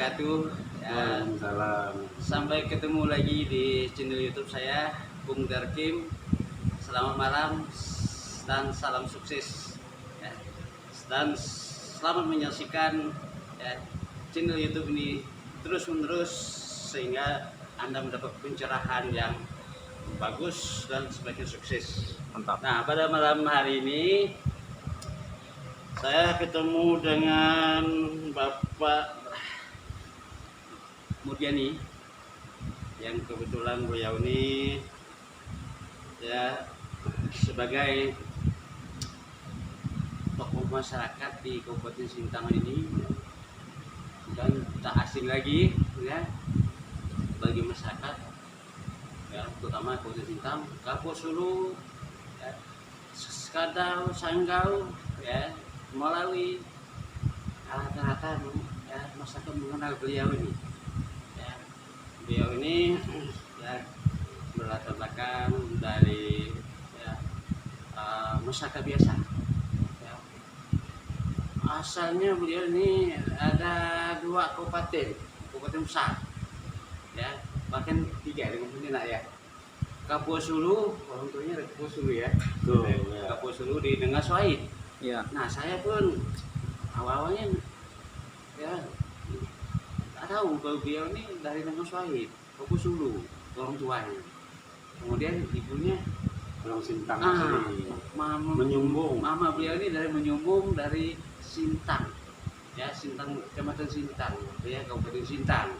wabarakatuh. Waalaikumsalam. Sampai ketemu lagi di channel YouTube saya, Bung Darkim. Selamat malam dan salam sukses. Ya. Dan selamat menyaksikan channel YouTube ini terus-menerus sehingga Anda mendapat pencerahan yang bagus dan semakin sukses. Mantap. Nah, pada malam hari ini saya ketemu dengan Bapak Murjani yang kebetulan beliau ini ya sebagai tokoh masyarakat di Kabupaten Sintang ini dan tak asing lagi ya bagi masyarakat ya, terutama Kabupaten Sintang, Kapuas Hulu, ya, Skadau, Sanggau, ya, Malawi, rata-rata ya, masyarakat mengenal beliau ini. Ya, beliau ini ya, berlatar belakang dari ya, masyarakat biasa. Ya. Asalnya beliau ini ada 2 kabupaten besar, ya, bahkan 3 dengan nak ya. Kapuas Hulu, orang tuanya dari Kapuas Hulu ya. Betul, ya. Kapuas Hulu di Nengas Wahid. Ya. Nah, saya pun awalnya ya tak tahu kalau beliau ini dari Nengas Wahid, Kapuas Hulu, orang tuanya. Kemudian ibunya Orang Sintang Menyumbung. Mama beliau ini dari Menyumbung, dari Sintang. Ya, Sintang, Kecamatan Sintang, ya, Kabupaten Sintang.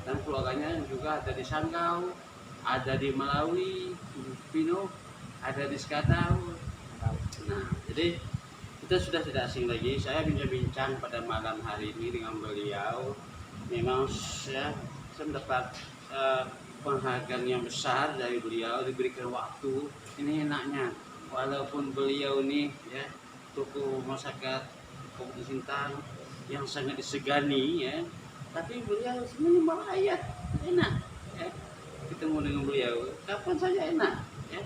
Dan keluarganya juga ada di Sanggau, ada di Malawi, Pino, ada di Skadau. Nah, jadi kita sudah tidak asing lagi. Saya bincang-bincang pada malam hari ini dengan beliau. Memang saya mendapat penghargaan yang besar dari beliau, diberikan waktu. Ini enaknya, walaupun beliau ini ya tokoh masyarakat Kabupaten Sintang yang sangat disegani ya, tapi beliau sebenarnya rakyat enak ya, ketemu dengan beliau kapan saja enak ya,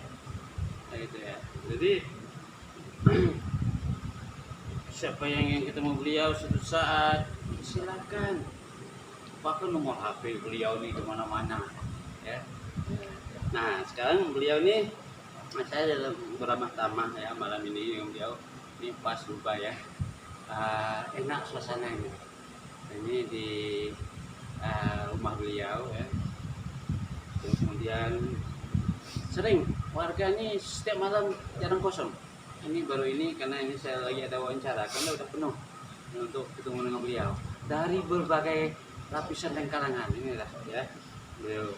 nah, gitu ya. Jadi siapa yang ingin ketemu beliau suatu saat silakan, bahkan nomor HP beliau nih kemana-mana ya. Nah, sekarang beliau nih saya dalam beramah tamah ya malam ini dengan beliau ini pas lupa ya, enak suasananya ini di rumah beliau ya. Kemudian sering warga ini setiap malam jarang kosong. Ini baru ini karena ini saya lagi ada wawancara karena udah penuh untuk ketemu dengan beliau dari berbagai lapisan dan kalangan. Inilah ya beliau.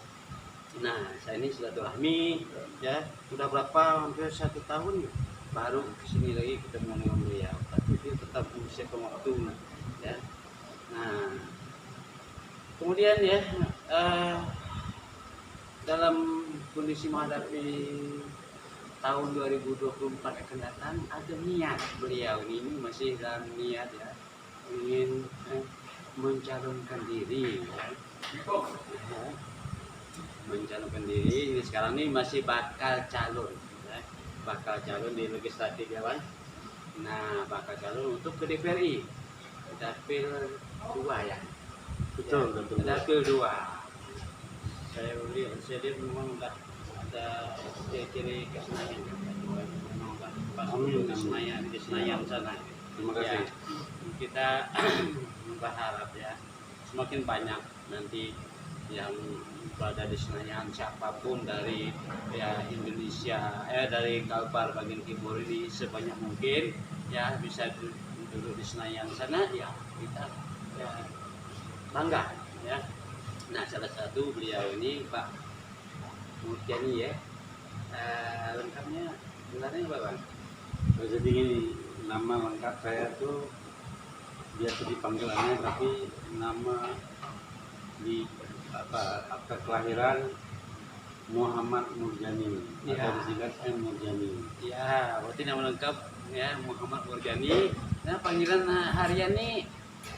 Nah, saya ini silaturahmi ya, udah berapa, hampir 1 tahun baru kesini lagi ketemu dengan beliau, tapi dia tetap mempersiapkan waktu ya. Nah, kemudian ya dalam kondisi menghadapi tahun 2024 akan datang, ada niat beliau ini masih dalam niat ya, ingin mencalonkan diri ya. Mencalonkan diri ini sekarang ini masih bakal calon ya. Bakal calon di legislatif ya Bang. Nah, bakal calon untuk ke DPRI dapil 2 ya. Betul, ya, betul. dapil 2. Saya lihat memang udah ada ciri-ciri kesenayan. Memang pas di Senayan, di Senayan sana. Terima kasih. Ya, kita berharap ya semakin banyak nanti yang berada di Senayan, siapapun dari ya Indonesia dari Kalbar bagian timur ini sebanyak mungkin ya bisa duduk di Senayan sana ya, kita ya bangga ya. Nah, salah satu beliau ini Pak Murjani ya, lengkapnya gelarnya apa Bang? Jadi gini, nama lengkap saya tuh biasa dipanggil aneh, tapi nama di akta kelahiran Muhammad Murjani Ya. atau disingkat M Murjani. Ya, berarti nama lengkap ya Muhammad Murjani. Nah, panggilan harian ini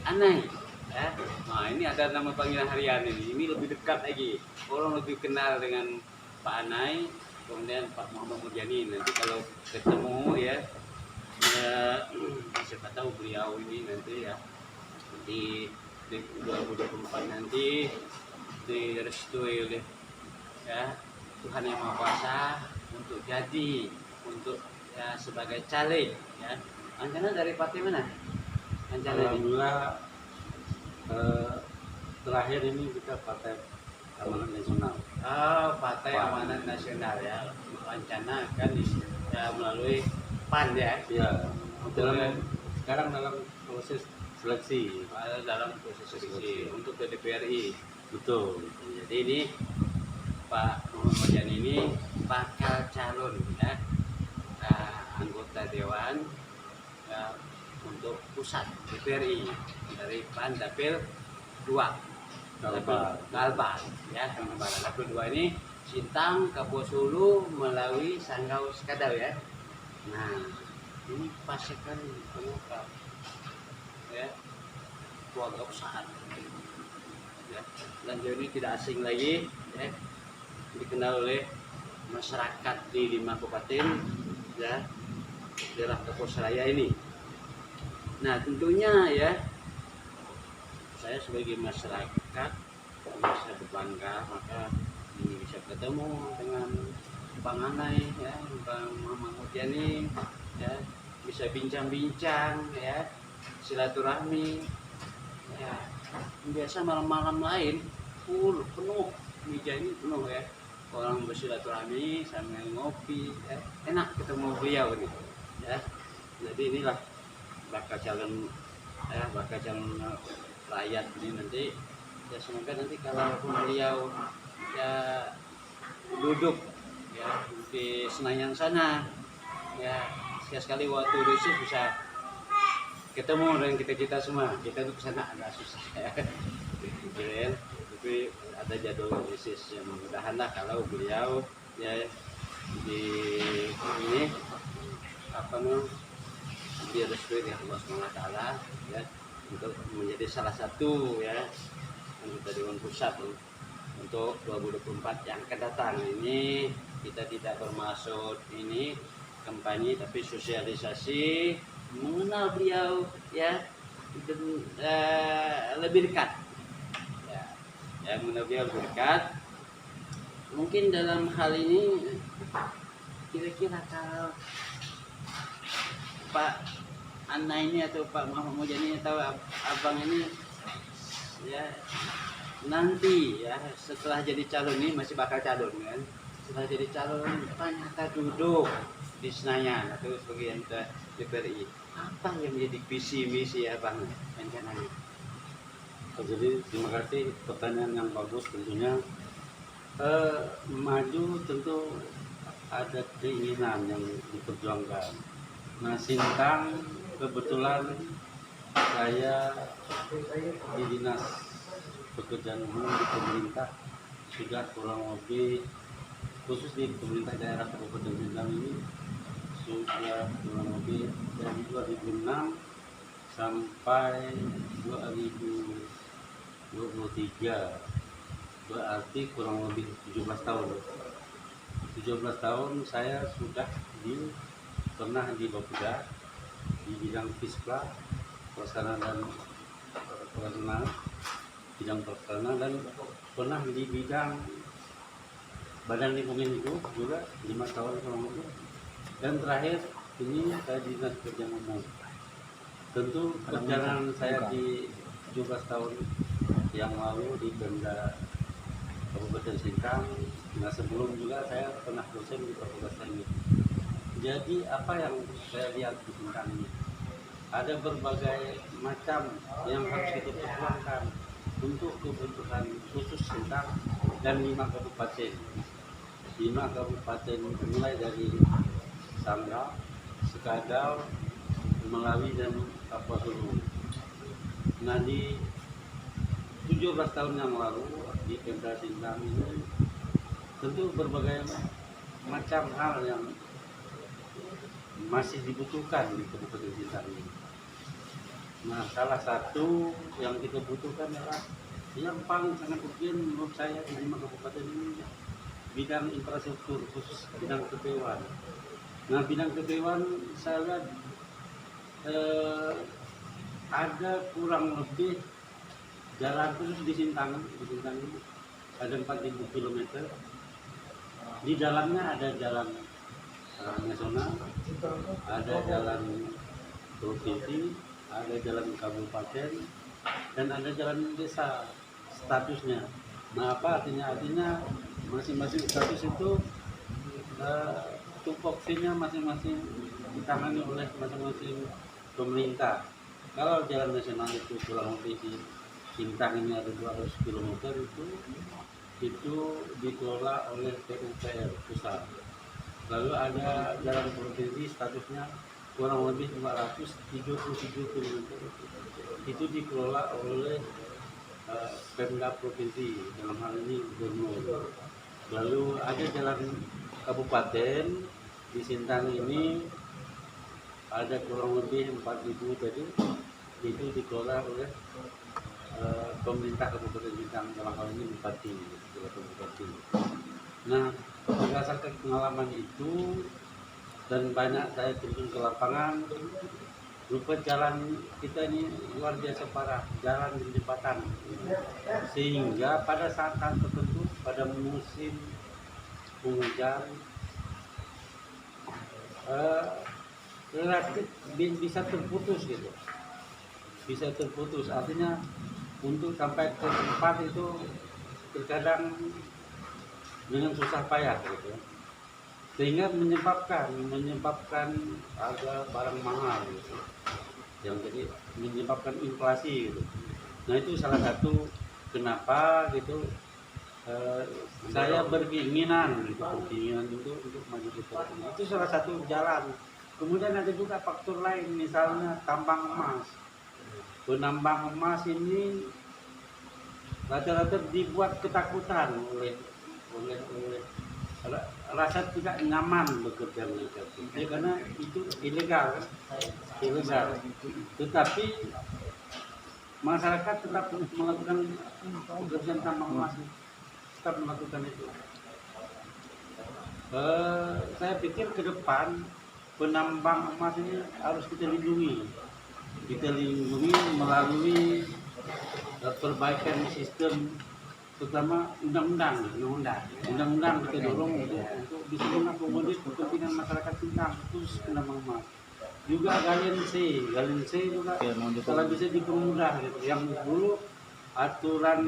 Anai ya. Nah, ini ada nama panggilan harian ini lebih dekat lagi, orang lebih kenal dengan Pak Anai, kemudian Pak Muhammad Murjani. Nanti kalau ketemu ya, siapa tahu beliau ini nanti ya di di 2024 nanti direstui oleh ya Tuhan Yang Maha Kuasa untuk jadi untuk ya sebagai caleg ya. Rencana dari partai mana? Rencana ini? Alhamdulillah terakhir ini kita Partai Amanat Nasional. Oh, Partai PAN. Amanat Nasional ya. Rencana akan ya, melalui PAN ya. Ya, sekarang dalam proses seleksi. Dalam proses seleksi untuk ke DPRI. Betul. Jadi ini Pak Muhammad Murjani ini bakal calon ya anggota dewan ya, untuk pusat DPRI dari PAN Dapil 2 Galbal ya, Dapil 2 ini Sintang, Kapuasulu melalui Sanggau Sekadau ya. Nah ini pas sekali kenapa ya keluarga besar ya. Dan ini tidak asing lagi ya, dikenal oleh masyarakat di 5 kabupaten ya daerah Kapuasraya ini. Nah tentunya ya saya sebagai masyarakat bisa berbangga maka ini bisa ketemu dengan Bang Anai ya, Bang Muhammad Murjani ya, bisa bincang-bincang ya, silaturahmi ya. Biasa malam-malam lain penuh meja ini penuh ya, orang bersilaturahmi sambil ngopi ya. Enak ketemu beliau gitu ya. Jadi inilah bakal calon rakyat ini nanti ya, semoga nanti kalau beliau ya duduk ya di Senayan sana ya, sekali waktu reses bisa ketemu dengan kita semua. Kita tuh kesana agak susah ya. Keren, tapi ada jadwal reses yang mudah-mudahan lah kalau beliau ya di ini apa namanya direstui oleh Allah SWT ya untuk menjadi salah satu ya anggota Dewan Pusat untuk 2024 yang akan datang. Ini kita tidak bermaksud ini kampanye tapi sosialisasi mengenal beliau ya dan, lebih dekat ya mengenal beliau lebih dekat. Mungkin dalam hal ini kira-kira kalau Pak Anna ini atau Pak Muhammad Murjani atau abang ini ya nanti ya setelah jadi calon ini masih bakal calon kan, setelah jadi calon ternyata duduk di Senayan atau sebagai anggota DPRI, apa yang menjadi visi misi abang rencananya? Jadi terima kasih, pertanyaan yang bagus tentunya. Maju tentu ada keinginan yang diperjuangkan. Nah, Sintang kebetulan saya di dinas pekerjaan umum di pemerintah sudah kurang lebih, khusus di pemerintah daerah Kabupaten Sintang ini sudah kurang lebih dari 2006 sampai 2023, berarti kurang lebih 17 tahun. 17 tahun saya sudah pernah di Bapeda di bidang fiskal, pelaksanaan dan operasional, bidang pelaksanaan, dan pernah di bidang badan lingkungan hidup juga 5 tahun kurang lebih, dan terakhir ini saya di dinas pekerjaan umum. Tentu perjalanan saya di 17 tahun yang lalu di Pemda Kabupaten Sintang, nah sebelum juga saya pernah dosen di Fakultas Teknik. Jadi apa yang saya lihat di Sintang ini, ada berbagai macam yang harus kita perjuangkan untuk kebutuhan khusus Sintang dan 5 kabupaten. 5 kabupaten mulai dari Sanggau, Sekadau, Melawi, dan Kapuasulu. Nah di 17 tahun yang lalu di Pemda Sintang ini tentu berbagai macam hal yang masih dibutuhkan di Kabupaten Sintang ini. Nah, salah satu yang kita butuhkan adalah yang paling sangat urgent menurut saya di 5 kabupaten ini, bidang infrastruktur, khusus bidang kepewan. Nah, bidang kepewan saya lihat ada kurang lebih jalan khusus di Sintang ini ada 4.000 kilometer. Di dalamnya ada jalan nasional, ada jalan provinsi, ada jalan kabupaten, dan ada jalan desa statusnya. Nah, apa artinya? Artinya masing-masing status itu tupoksinya masing-masing ditangani oleh masing-masing pemerintah. Kalau jalan nasional itu kurang lebih di Sintang ini ada 200 km itu dikelola oleh PUPR pusat. Lalu ada jalan provinsi statusnya kurang lebih 277 km itu dikelola oleh Pemda provinsi, dalam hal ini gubernur. Lalu ada jalan kabupaten di Sintang ini ada kurang lebih 4.000 tadi, itu dikelola oleh pemerintah Kabupaten Sintang, dalam hal ini Bupati. Nah, berdasarkan pengalaman itu dan banyak saya terjun ke lapangan, rupa jalan kita ini luar biasa parah, jalan dan jembatan, sehingga pada saat tertentu pada musim penghujan relatif bisa terputus gitu, bisa terputus. Artinya untuk sampai ke tempat itu terkadang dengan susah payah gitu, sehingga menyebabkan harga barang mahal gitu, yang jadi menyebabkan inflasi gitu. Nah, itu salah satu kenapa gitu saya berkeinginan untuk maju ke ini. Itu salah satu jalan. Kemudian ada juga faktor lain, misalnya tambang emas. Penambang emas ini rata-rata dibuat ketakutan oleh rasa tidak nyaman bekerja mereka ya, karena itu ilegal. Tetapi masyarakat tetap melakukan pekerjaan tambang emas, tetap melakukan itu. Saya pikir ke depan penambang emas ini harus kita lindungi melalui perbaikan sistem, terutama undang-undang kita dorong untuk bisa mengakomodir kepentingan masyarakat Sintang, khusus penambang emas. Juga galian C juga kalau bisa dipermudah gitu. Yang dulu aturan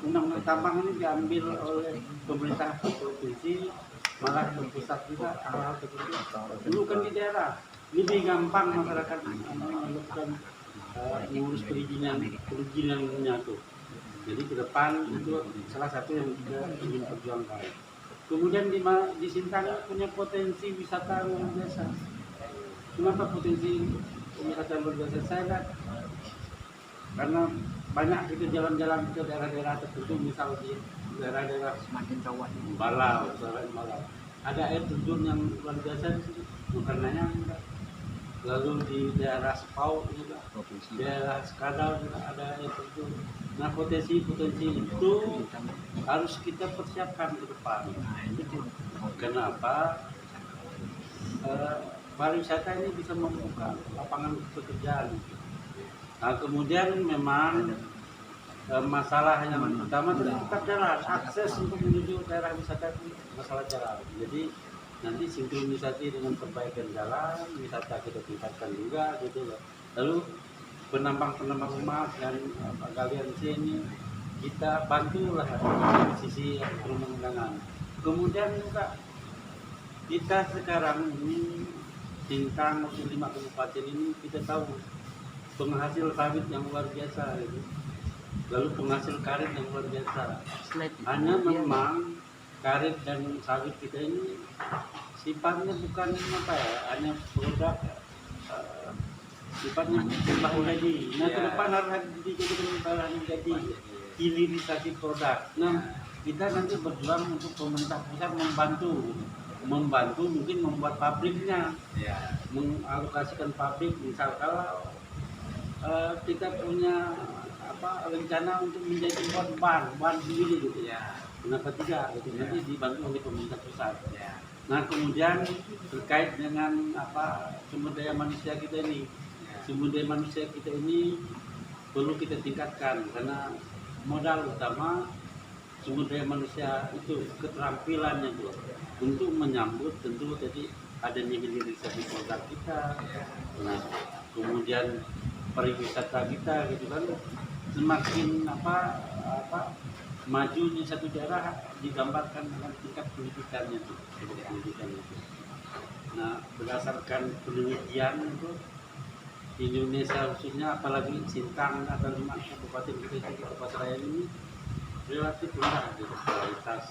undang-undang tambang ini diambil oleh pemerintah provinsi, malah ke pusat juga hal-hal seperti itu. Dulu kan di daerah lebih gampang masyarakat melakukan mengurus perizinannya tuh. Jadi ke depan itu salah satu yang kita ingin perjuangkan. Kemudian di Sintang punya potensi wisata luar biasa. Kenapa potensi wisata luar biasa? Saya lihat karena banyak kita jalan-jalan ke daerah-daerah tertentu, misal di daerah-daerah semakin rawan Balau, ada air terjun yang luar biasa di situ, karenanya. Lalu di daerah Sepau juga, daerah Skadal juga ada air terjun. Nah, potensi itu harus kita persiapkan ke depan. Kenapa? Pariwisata ini bisa membuka lapangan pekerjaan. Nah, kemudian memang masalah yang pertama tetap jalan, akses untuk menuju daerah wisata itu masalah jalan. Jadi nanti sinkronisasi dengan perbaikan jalan, wisata kita tingkatkan juga gitu loh. Lalu penambang emas dan galian C ini kita bantulah dari sisi perundangan. Kemudian juga kita sekarang ini Sintang 5 kabupaten ini kita tahu penghasil sawit yang luar biasa gitu. Lalu penghasil karet yang luar biasa. Hanya memang karet dan sawit kita ini sifatnya bukan hanya produk, sifatnya bahan jadi. Nah, ke depan harus dijadikan bahan jadi hilirisasi produk. Nah, kita nanti berjuang untuk pemerintah pusat membantu mungkin membuat pabriknya, mengalokasikan pabrik. Misal kalau kita punya rencana untuk menjadi bahan sendiri gitu ya, kenapa tidak gitu, nanti dibantu oleh pemerintah pusat. Nah, kemudian terkait dengan sumber daya manusia kita ini, perlu kita tingkatkan karena modal utama sumber daya manusia itu keterampilannya tuh untuk menyambut tentu jadi adanya hilirisasi produk kita, nah kemudian pariwisata kita gitu kan semakin majunya satu daerah digambarkan dengan tingkat pendidikannya tuh, pendidikannya tuh. Nah berdasarkan penelitian itu Indonesia khususnya apalagi Sintang atau 5 kabupaten kita di Pasaraya ini relatif rendah gitu kualitas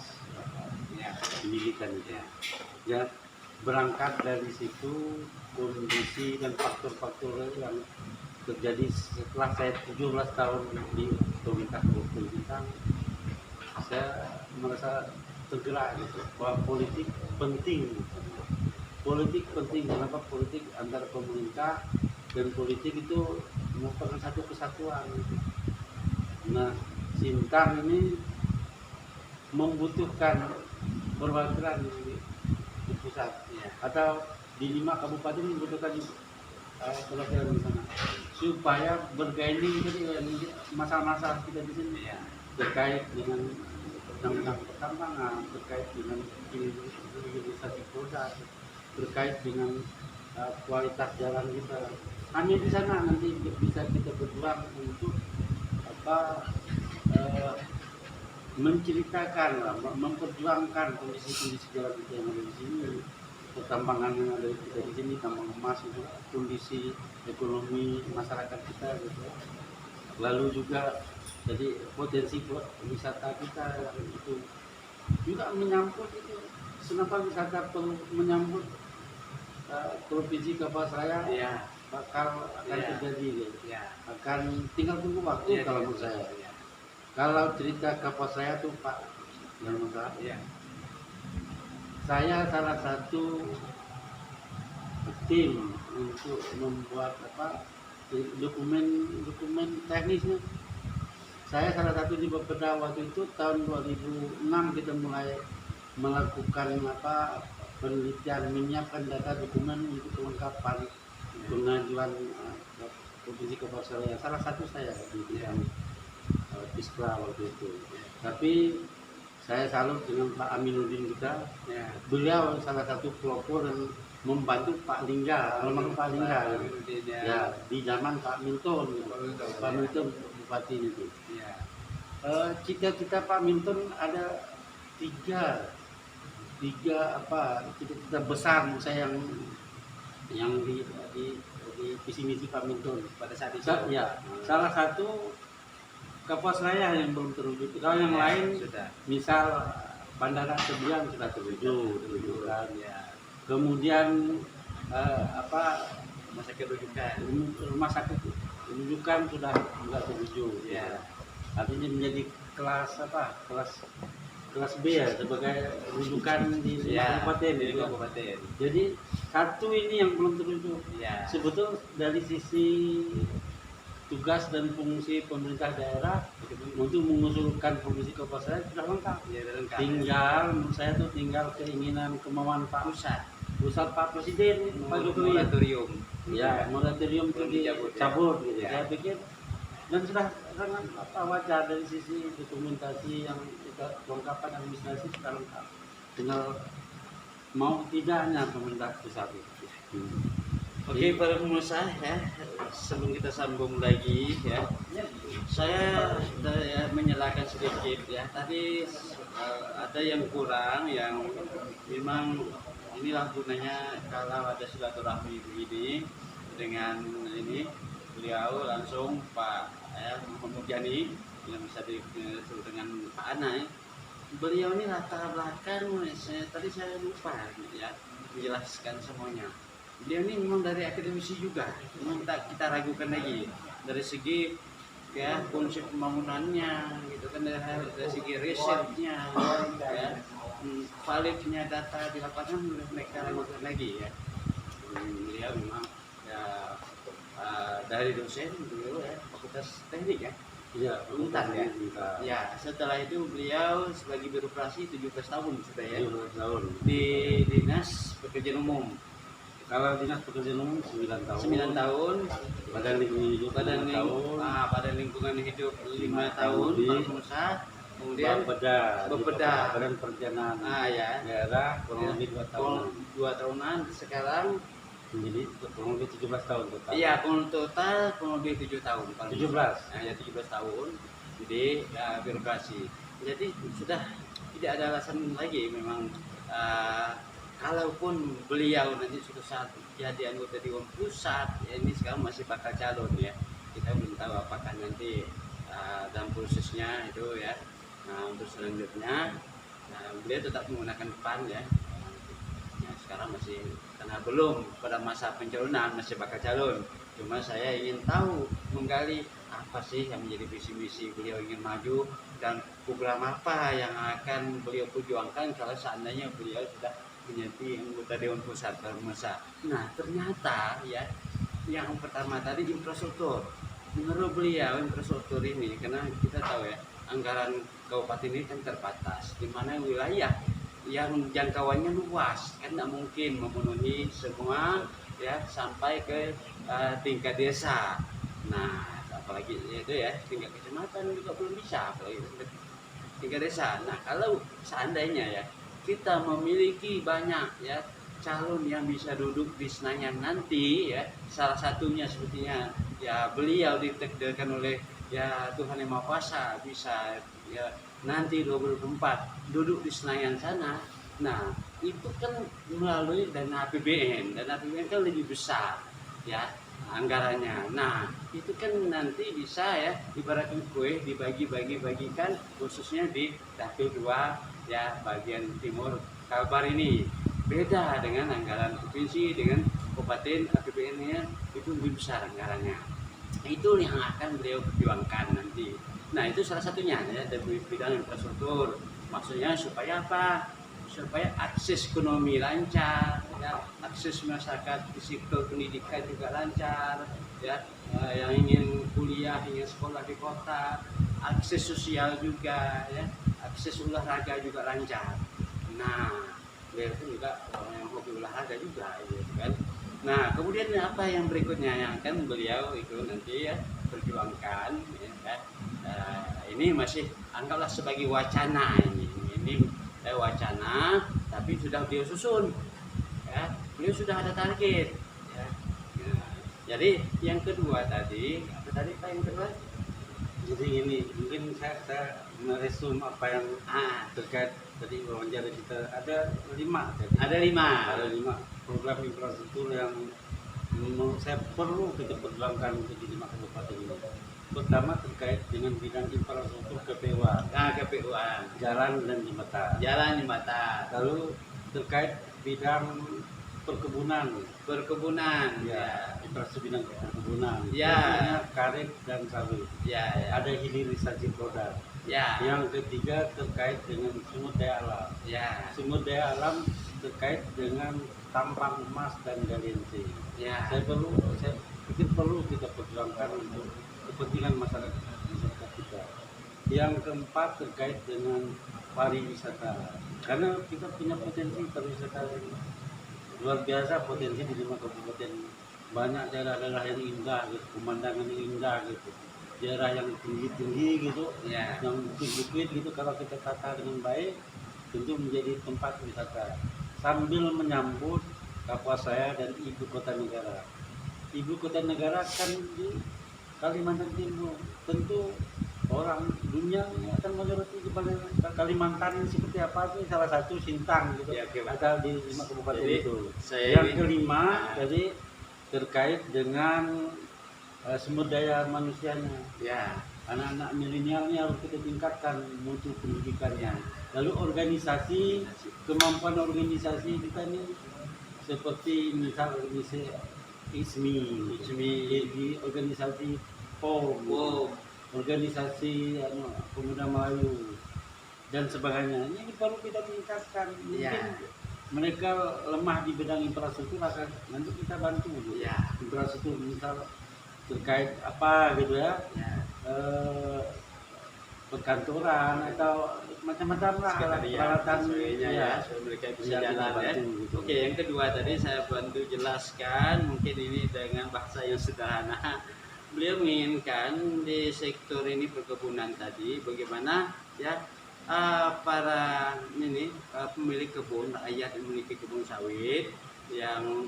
pendidikan itu ya berangkat dari situ kondisi dan faktor-faktor yang terjadi setelah saya 17 tahun di pemerintah Kabupaten Sintang, saya merasa tergerak gitu bahwa politik penting. Politik penting, kenapa politik antara pemerintah dan politik itu merupakan satu kesatuan. Nah, Sintang ini membutuhkan perwakilan di pusat atau di 5 kabupaten membutuhkan perwakilan di sana supaya bergaining masalah-masalah kita di sini terkait dengan undang-undang pertambangan, terkait dengan hilirisasi produk, terkait dengan kualitas jalan kita. Hanya di sana nanti bisa kita berjuang untuk menceritakan, memperjuangkan kondisi-kondisi jalan kita yang ada di sini, pertambangan yang ada kita di sini, tambang emas itu, kondisi ekonomi masyarakat kita gitu. Lalu juga jadi potensi wisata kita itu juga menyambut itu. Kenapa wisata perlu menyambut provinsi Kapuasraya bakal akan terjadi gitu. Akan tinggal tunggu waktu kalau menurut saya. Kalau cerita Kapuasraya tuh Pak saya salah satu tim untuk membuat dokumen teknisnya. Saya salah satu di Bapeda waktu itu tahun 2006 kita mulai melakukan penelitian, menyiapkan data dokumen untuk kelengkapan pengajuan provinsi Kapuasraya. Salah satu saya di bidang Piskra waktu itu. Tapi saya salut dengan Pak Aminuddin kita. Beliau salah satu pelopor dan membantu Pak Lingga, almarhum Pak Lingga. Di zaman Pak Minton, Pak Minton bupati itu. Cita-cita Pak Minton ada tiga cita-cita besar menurut saya yang di visi misi Pak Minton pada saat itu. Salah satu Kapuasraya yang belum terwujud. Kalau yang lain sudah. Misal Bandara Tebian sudah terwujud kan. Kemudian rumah sakit rujukan sudah juga terwujud. Artinya menjadi kelas B ya sebagai rujukan di kabupaten. Jadi satu ini yang belum terwujud. Sebetulnya dari sisi tugas dan fungsi pemerintah daerah untuk mengusulkan provinsi Kapuasraya sudah lengkap. Tinggal menurut saya tuh tinggal keinginan kemauan Pak pusat Pak Presiden Pak Jokowi. Moratorium itu dicabut gitu. Saya pikir dan sudah sangat wajar dari sisi dokumentasi yang kita kelengkapan administrasi sudah lengkap. Tinggal mau tidaknya pemerintah pusat itu. Oke, para pemirsa sebelum kita sambung lagi saya menyalakan sedikit tadi ada yang kurang yang memang inilah gunanya kalau ada silaturahmi begini dengan beliau langsung Pak Muhammad Jani yang bisa disebut dengan Pak Ana. Beliau ini latar belakang tadi saya lupa menjelaskan semuanya. Dia ini memang dari akademisi juga, memang kita ragukan lagi dari segi konsep pembangunannya gitu kan, dari segi risetnya validnya data di lapangan mereka ragukan lagi beliau memang dari dosen beliau Fakultas Teknik Untar setelah itu beliau sebagai birokrasi 17 tahun sudah di Dinas Pekerjaan Umum Kalau dinas pekerjaan umum 9 tahun. 9 tahun. Badan lingkungan hidup Badan 5 tahun. Badan lingkungan hidup 5 tahun. Pengusaha. Kemudian Bapeda. Badan perencanaan Ya. daerah kurang lebih 2 tahun. 2 tahunan. Sekarang Menjadi kurang lebih 17 tahun total. iya, total kurang lebih 7 tahun. 17. Nah, ya 17 tahun di birokrasi. Jadi sudah tidak ada alasan lagi memang kalaupun beliau nanti suatu saat jadi anggota Dewan Pusat, ya ini sekarang masih bakal calon ya. Kita belum tahu apakah nanti dalam prosesnya itu ya. Nah, untuk selanjutnya beliau tetap menggunakan PAN ya. Sekarang masih karena belum pada masa pencalonan, masih bakal calon. Cuma saya ingin tahu, menggali apa sih yang menjadi visi-misi beliau ingin maju dan program apa yang akan beliau perjuangkan kalau seandainya beliau sudah menjadi anggota Dewan Pusat dalam masa. Nah, ternyata ya yang pertama tadi infrastruktur. Menurut beliau infrastruktur ini, karena kita tahu ya anggaran kabupaten ini kan terbatas, di mana wilayah yang jangkauannya luas kan tidak mungkin memenuhi semua ya sampai ke tingkat desa. Nah, apalagi itu ya tingkat kecamatan juga belum bisa, apalagi tingkat desa. Nah, kalau seandainya ya kita memiliki banyak ya calon yang bisa duduk di Senayan nanti ya, salah satunya sepertinya ya beliau ditakdirkan oleh ya Tuhan Yang Maha Kuasa bisa ya nanti 2024 duduk di Senayan sana. Nah, itu kan melalui dana APBN. Dana APBN kan lebih besar ya anggarannya. Nah, itu kan nanti bisa ya ibaratkan kue dibagi-bagikan khususnya di dapil 2 ya bagian timur Kalbar ini. Beda dengan anggaran provinsi, dengan kabupaten APBN-nya itu lebih besar anggarannya. Itu yang akan beliau perjuangkan nanti. Nah, itu salah satunya ya dari bidang infrastruktur. Maksudnya supaya apa? Supaya akses ekonomi lancar, ya, akses masyarakat di sektor pendidikan juga lancar, ya, yang ingin kuliah, ingin sekolah di kota, akses sosial juga, ya, akses olahraga juga lancar. Nah, beliau itu juga orang yang hobi olahraga juga, gitu kan. Nah, kemudian apa yang berikutnya yang akan beliau itu nanti ya perjuangkan, ya, kan? Ini masih anggaplah sebagai wacana ini wacana, tapi sudah beliau susun, ya, beliau sudah ada target, ya. Nah, jadi yang kedua tadi, apa tadi Pak yang kedua? Jadi ini mungkin saya meresum apa yang terkait tadi wawancara kita ada 5 tadi. Ada 5 program infrastruktur yang menurut saya perlu kita perjuangkan untuk di 5 kabupaten ini. Pertama terkait dengan bidang infrastruktur KPUan. KPUan. Jalan dan jembatan. Lalu terkait bidang perkebunan. Ya. Infrastruktur bidang perkebunan. Ya. Karet dan sawit. Ya. Ada hilirisasi produk. Ya. Yang ketiga terkait dengan sumber daya alam. Ya. Sumber daya alam terkait dengan tambang emas dan galian-C. Ya. Saya pikir perlu kita perjuangkan untuk kepentingan masyarakat kita. Yang keempat terkait dengan pariwisata, karena kita punya potensi pariwisata luar biasa, potensi di 5 kabupaten. Banyak daerah-daerah yang indah, gitu, pemandangan yang indah, gitu, daerah yang tinggi-tinggi, gitu, ya, yang bukit-bukit, gitu. Kalau kita tata dengan baik, tentu menjadi tempat wisata sambil menyambut kapuas saya dan ibu kota negara. Ibu kota negara kan di Kalimantan Timur, tentu orang dunia akan menyoroti Kalimantan seperti apa sih, salah satu Sintang gitu ya, ada di 5 kabupaten itu. Yang kelima jadi terkait dengan sumber daya manusianya. Ya. Anak-anak milenial ini harus kita tingkatkan mutu pendidikannya. Lalu organisasi, kemampuan organisasi kita ini seperti misal ISMI, di organisasi POM, organisasi Pemuda Melayu dan sebagainya. Ini perlu kita tingkatkan. Mungkin mereka lemah di bidang infrastruktur, akan nanti kita bantu gitu. Infrastruktur misal terkait apa gitu ya. perkantoran atau macam-macam lah peralatan ya, supaya mereka bisa kita jalan ya. bantu gitu. Oke, yang kedua tadi saya bantu jelaskan, mungkin ini dengan bahasa yang sederhana. Beliau menginginkan di sektor ini perkebunan tadi bagaimana ya para pemilik kebun, rakyat yang memiliki kebun sawit yang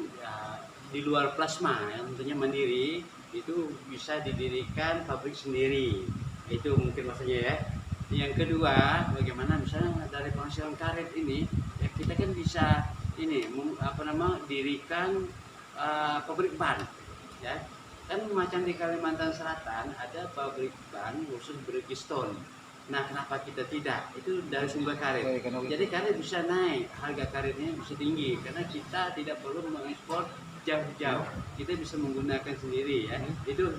di luar plasma yang tentunya mandiri itu bisa didirikan pabrik sendiri. Itu mungkin maksudnya ya. Yang kedua, bagaimana misalnya dari penghasilan karet ini ya kita kan bisa dirikan pabrik ban ya. Kan macam di Kalimantan Selatan ada pabrik ban khusus Bridgestone. Nah, kenapa kita tidak? Itu dari sumber karet. Jadi karet bisa naik, harga karetnya bisa tinggi karena kita tidak perlu mengekspor jauh-jauh. Kita bisa menggunakan sendiri ya. Itu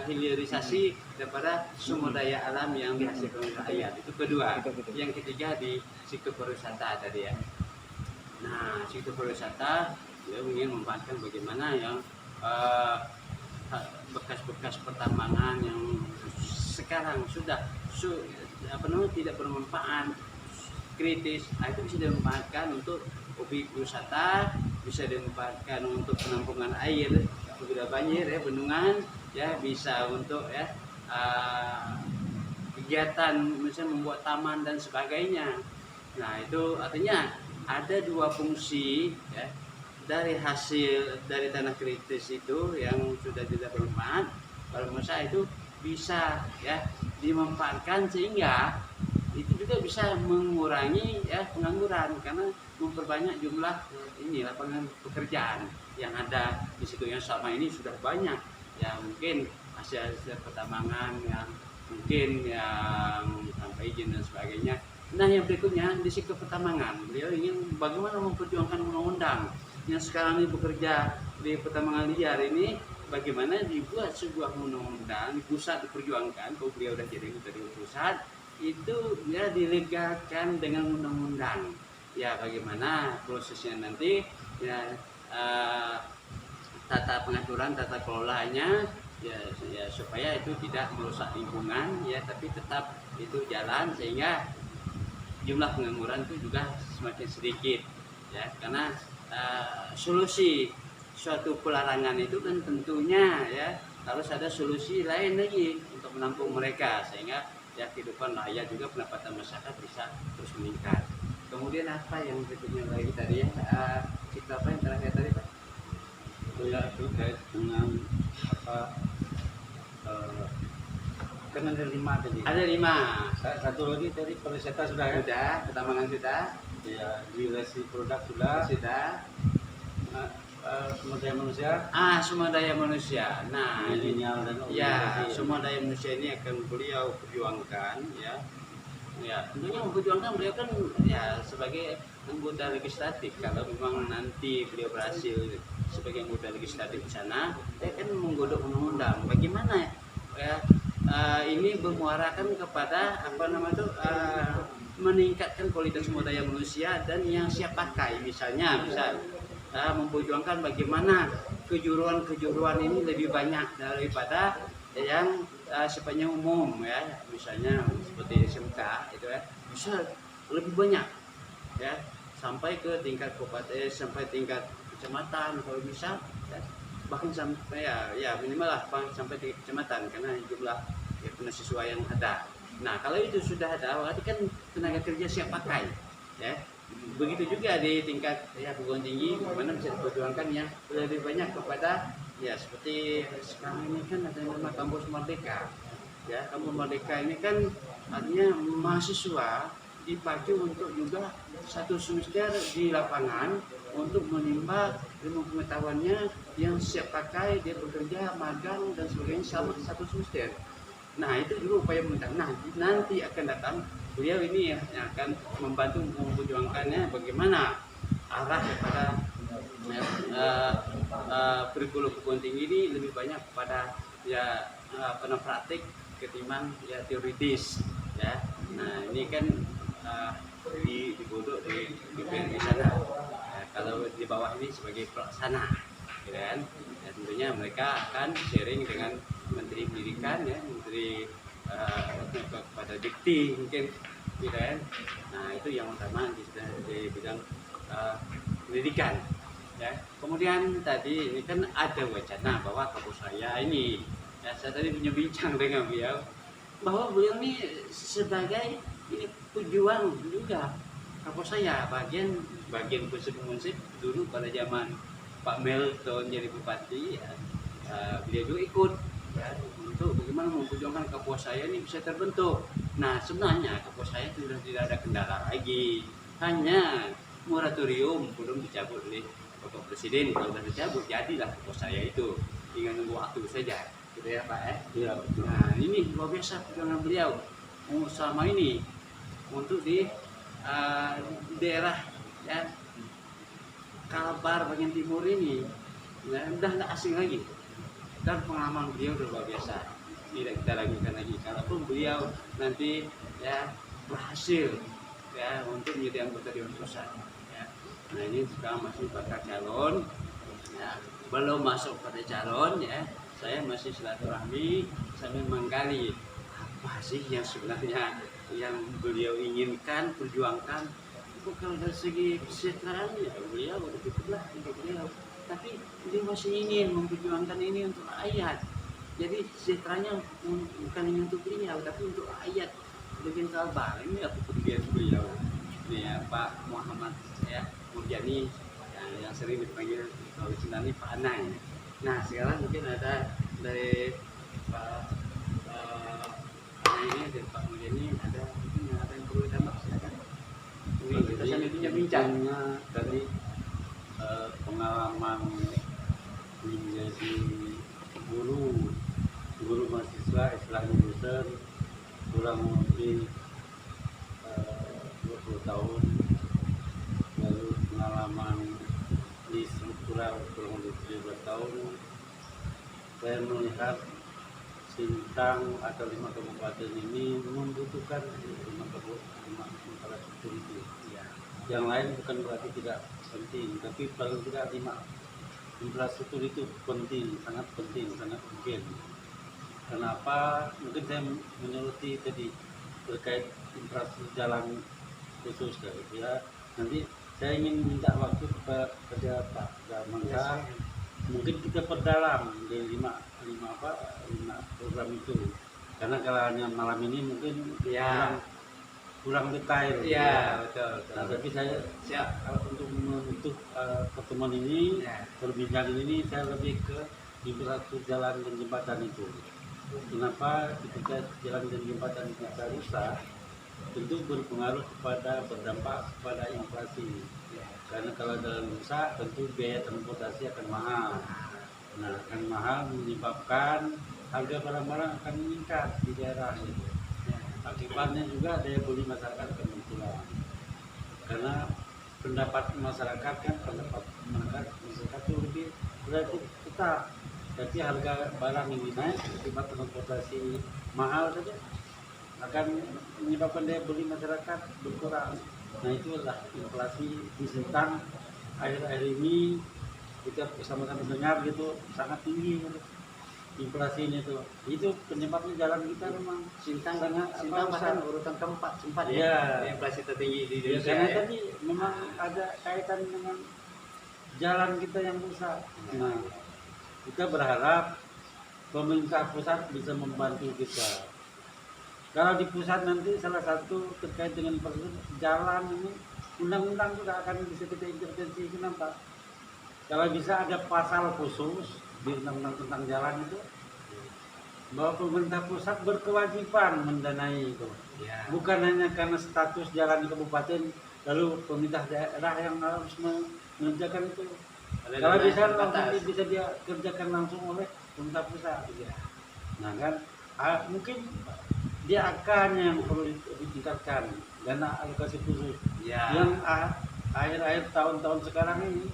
hilirisasi daripada sumber daya alam yang dihasilkan oleh rakyat. Itu kedua. Yang ketiga di sektor pariwisata tadi ya. Nah, sektor pariwisata dia ingin memanfaatkan bagaimana yang bekas-bekas pertambangan yang sekarang sudah tidak bermanfaat kritis, itu bisa dimanfaatkan untuk objek wisata, bisa dimanfaatkan untuk penampungan air apabila banjir ya, bendungan ya, bisa untuk ya kegiatan misalnya membuat taman dan sebagainya. Nah, itu artinya ada dua fungsi ya, dari hasil dari tanah kritis itu yang sudah tidak bermanfaat, kalau menurut saya itu bisa ya dimanfaatkan sehingga itu juga bisa mengurangi ya pengangguran karena memperbanyak jumlah lapangan pekerjaan yang ada di situ yang selama ini sudah banyak ya, mungkin hasil pertambangan yang mungkin yang tanpa izin dan sebagainya. Nah, yang berikutnya di sektor pertambangan beliau ingin bagaimana memperjuangkan undang-undang yang sekarang ini bekerja di pertambangan liar ini, bagaimana dibuat sebuah undang-undang di pusat diperjuangkan. Kalau beliau sudah jadi dari pusat itu ya dilegalkan dengan undang-undang ya, bagaimana prosesnya nanti ya tata pengaturan tata kelolanya ya supaya itu tidak merusak lingkungan ya, tapi tetap itu jalan sehingga jumlah pengangguran itu juga semakin sedikit ya, karena solusi suatu pelarangan itu kan tentunya ya harus ada solusi lain lagi untuk menampung mereka sehingga ya kehidupan rakyat juga pendapatan masyarakat bisa terus meningkat. Kemudian apa yang berikutnya lagi tadi ya, kita apa yang terakhir tadi Pak? Ya terkait dengan apa kan ada 5 tadi. Ada 5. Satu lagi tadi pariwisata sudah ya? Sudah, pertambangan sudah. Ya, relasi produk sudah. Sumber daya manusia. Sumber daya manusia. Nah, milenial dan ya, sumber daya manusia ini akan beliau perjuangkan ya. Ya, tentunya memperjuangkan beliau kan ya sebagai anggota legislatif. Kalau memang nanti beliau berhasil sebagai anggota legislatif di sana, dia kan menggodok undang-undang. Bagaimana ya ini bermuarakan kepada meningkatkan kualitas sumber daya manusia dan yang siap pakai, misalnya memperjuangkan bagaimana kejuruan-kejuruan ini lebih banyak daripada yang sifatnya umum ya, misalnya seperti SMK itu ya, bisa lebih banyak ya, sampai ke tingkat kabupaten, sampai tingkat kecamatan kalau bisa ya, bahkan sampai ya minimal lah sampai tingkat kecamatan karena jumlah ya mahasiswa yang ada. Nah, kalau itu sudah ada berarti kan tenaga kerja siap pakai ya. Begitu juga di tingkat ya perguruan tinggi, bagaimana bisa diperjuangkan yang lebih banyak kepada ya seperti sekarang ini kan ada nama kampus Merdeka ya. Kampus Merdeka ini kan artinya mahasiswa dipacu untuk juga satu semester di lapangan untuk menimba ilmu pengetahuannya yang siap pakai, dia bekerja, magang dan sebagainya selama satu semester. Nah, itu juga upaya pemerintah. Nah, nanti akan datang beliau ini ya, yang akan membantu memperjuangkannya bagaimana arah kepada kurikulum perguruan tinggi ini lebih banyak kepada ya praktik ketimbang ya teoritis ya. Nah, ini kan digodok di DPR di sana. Kalau di bawah ini sebagai pelaksana, gitu kan? Ya, tentunya mereka akan sharing dengan Menteri Pendidikan ya, Menteri kepada dikti mungkin gitu kan. Nah itu yang utama di bidang pendidikan ya. Kemudian tadi ini kan ada wacana bahwa kampus saya ini ya, saya tadi punya bincang dengan beliau bahwa beliau ini sebagai ini pejuang juga kampus saya, bagian prinsip dulu pada zaman Pak Melton jadi bupati ya, beliau juga ikut ya, untuk bagaimana memperjuangkan kampus saya ini bisa terbentuk. Nah sebenarnya kampus saya itu sudah tidak ada kendala lagi, hanya moratorium belum dicabut oleh Bapak Presiden. Kalau sudah dicabut jadilah kampus saya itu, tinggal nunggu waktu saja gitu ya Pak. Iya, betul. Nah ini luar biasa perjuangan beliau selama ini untuk di daerah ya Kalbar bagian timur ini ya, udah nggak asing lagi, dan pengalaman beliau udah luar biasa, tidak kita lakukan lagi. Kalaupun beliau nanti ya berhasil ya untuk menjadi anggota Dewan Pusat ya. Nah ini sekarang masih bakal calon ya, belum masuk pada calon ya, saya masih silaturahmi sambil menggali apa sih yang sebenarnya yang beliau inginkan, perjuangkan. Kalau dari segi kesejahteraan ya beliau udah cukuplah untuk beliau, tapi dia masih ingin memperjuangkan ini untuk rakyat. Jadi sejahteranya bukan hanya untuk beliau, tapi untuk rakyat bagian Kalbar. Ini aku kemudian beliau ini ya Pak Muhammad ya Murjani yang sering dipanggil kalau di sini Pak Anai. Nah sekarang mungkin ada dari Pak Anai ini, dari Pak Murjani ada mungkin ada yang perlu ditambah, silakan. Kita sambil bincang-bincangnya dari pengalaman menjadi guru mahasiswa istilahnya dosen kurang lebih 20 tahun, lalu pengalaman di struktural kurang lebih 17 tahun. Saya melihat Sintang atau 5 kabupaten ini membutuhkan 5 infrastruktur itu. Ya. Yang lain bukan berarti tidak penting, tapi paling tidak 5 infrastruktur itu penting, sangat mungkin. Kenapa? Mungkin saya menyoroti tadi terkait infrastruktur jalan khusus ya. Nanti saya ingin minta waktu kepada Pak Darmansyah, mungkin kita perdalam di 5 program itu, karena kalau hanya malam ini mungkin ya kurang detail ya, betul. Nah, tapi saya siap untuk menutup pertemuan ini ya. Perbincangan ini saya lebih ke infrastruktur jalan dan jembatan itu. Kenapa ketika jalan dan jembatan kita rusak, tentu berdampak kepada inflasi. Karena kalau jalan rusak, tentu biaya transportasi akan mahal. Nah, akan mahal menyebabkan harga barang-barang akan meningkat di daerah itu. Akibatnya juga daya beli masyarakat akan berkurang. Karena pendapat masyarakat itu lebih relatif tetap. Tapi harga barang yang naik akibat transportasi mahal saja akan menyebabkan daya beli masyarakat berkurang. Nah itulah inflasi di Sintang akhir-akhir ini kita sama-sama dengar gitu sangat tinggi gitu. Inflasi ini tuh itu penyebabnya jalan kita memang Sintang Sintang bahkan urutan keempat sempat ya inflasi tertinggi di ya, Indonesia karena ya. tadi memang ada kaitan dengan jalan kita yang rusak. Nah kita berharap pemerintah pusat bisa membantu kita. Kalau di pusat nanti salah satu terkait dengan jalan ini, undang-undang juga akan bisa kita intervensi. Kenapa? Kalau bisa ada pasal khusus di undang-undang tentang jalan itu, bahwa pemerintah pusat berkewajiban mendanai itu. Ya. Bukan hanya karena status jalan di kabupaten, lalu pemerintah daerah yang harus mengerjakan itu. Kalau bisa nanti bisa dia kerjakan langsung oleh pemerintah pusat. Ya. Nah kan, mungkin dia akan yang perlu ditingkatkan dana alokasi khusus Ya. yang akhir-akhir tahun-tahun sekarang ini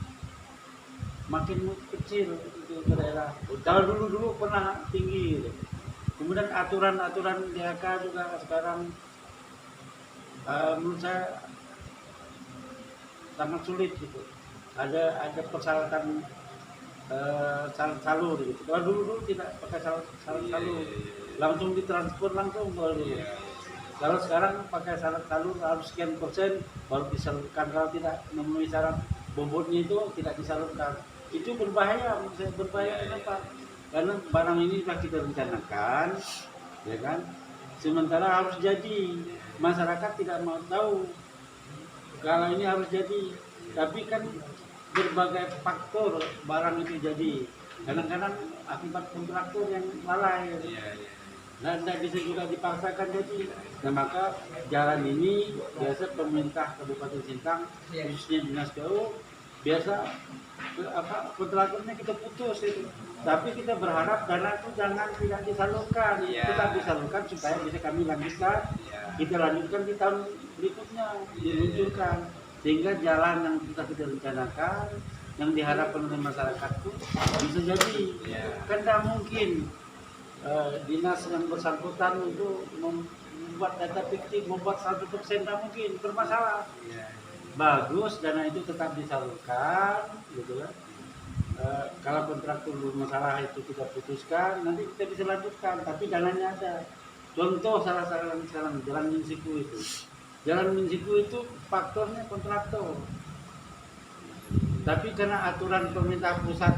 makin kecil itu ke daerah. Kalau dulu pernah tinggi gitu. Kemudian aturan-aturan DHK juga sekarang menurut saya sangat sulit gitu. Ada persyaratan salur gitu. Kalau dulu tidak pakai salur. langsung ditransfer langsung kalau dulu. Kalau sekarang pakai syarat salur harus sekian persen baru disalurkan, kalau tidak memenuhi syarat bobotnya itu tidak disalurkan. Itu berbahaya, menurut saya berbahaya. Kenapa? Karena barang ini sudah kita rencanakan, ya kan? Sementara harus jadi, masyarakat tidak mau tahu kalau ini harus jadi. Tapi kan berbagai faktor barang itu jadi. Kadang-kadang akibat kontraktor yang lalai. Dan tidak bisa juga dipaksakan jadi. Nah maka jalan ini biasa pemerintah Kabupaten Sintang, khususnya Dinas PU, biasa kontraktornya kita putus itu. Tapi kita berharap dana itu jangan tidak disalurkan, tetap disalurkan supaya bisa kami lanjutkan. Kita lanjutkan di tahun berikutnya, diluncurkan, sehingga jalan yang kita rencanakan, yang diharapkan oleh masyarakat itu bisa jadi. Kan tidak mungkin dinas yang bersangkutan itu membuat data fiktif, membuat 100%, tidak mungkin, bermasalah. Bagus dana itu tetap disalurkan, gitu kan. Kalau kontraktor bermasalah itu kita putuskan, nanti kita bisa lanjutkan, tapi dananya ada. Contoh salah sekarang Jalan Minsiku itu. Jalan Minsiku itu faktornya kontraktor. Tapi karena aturan pemerintah pusat,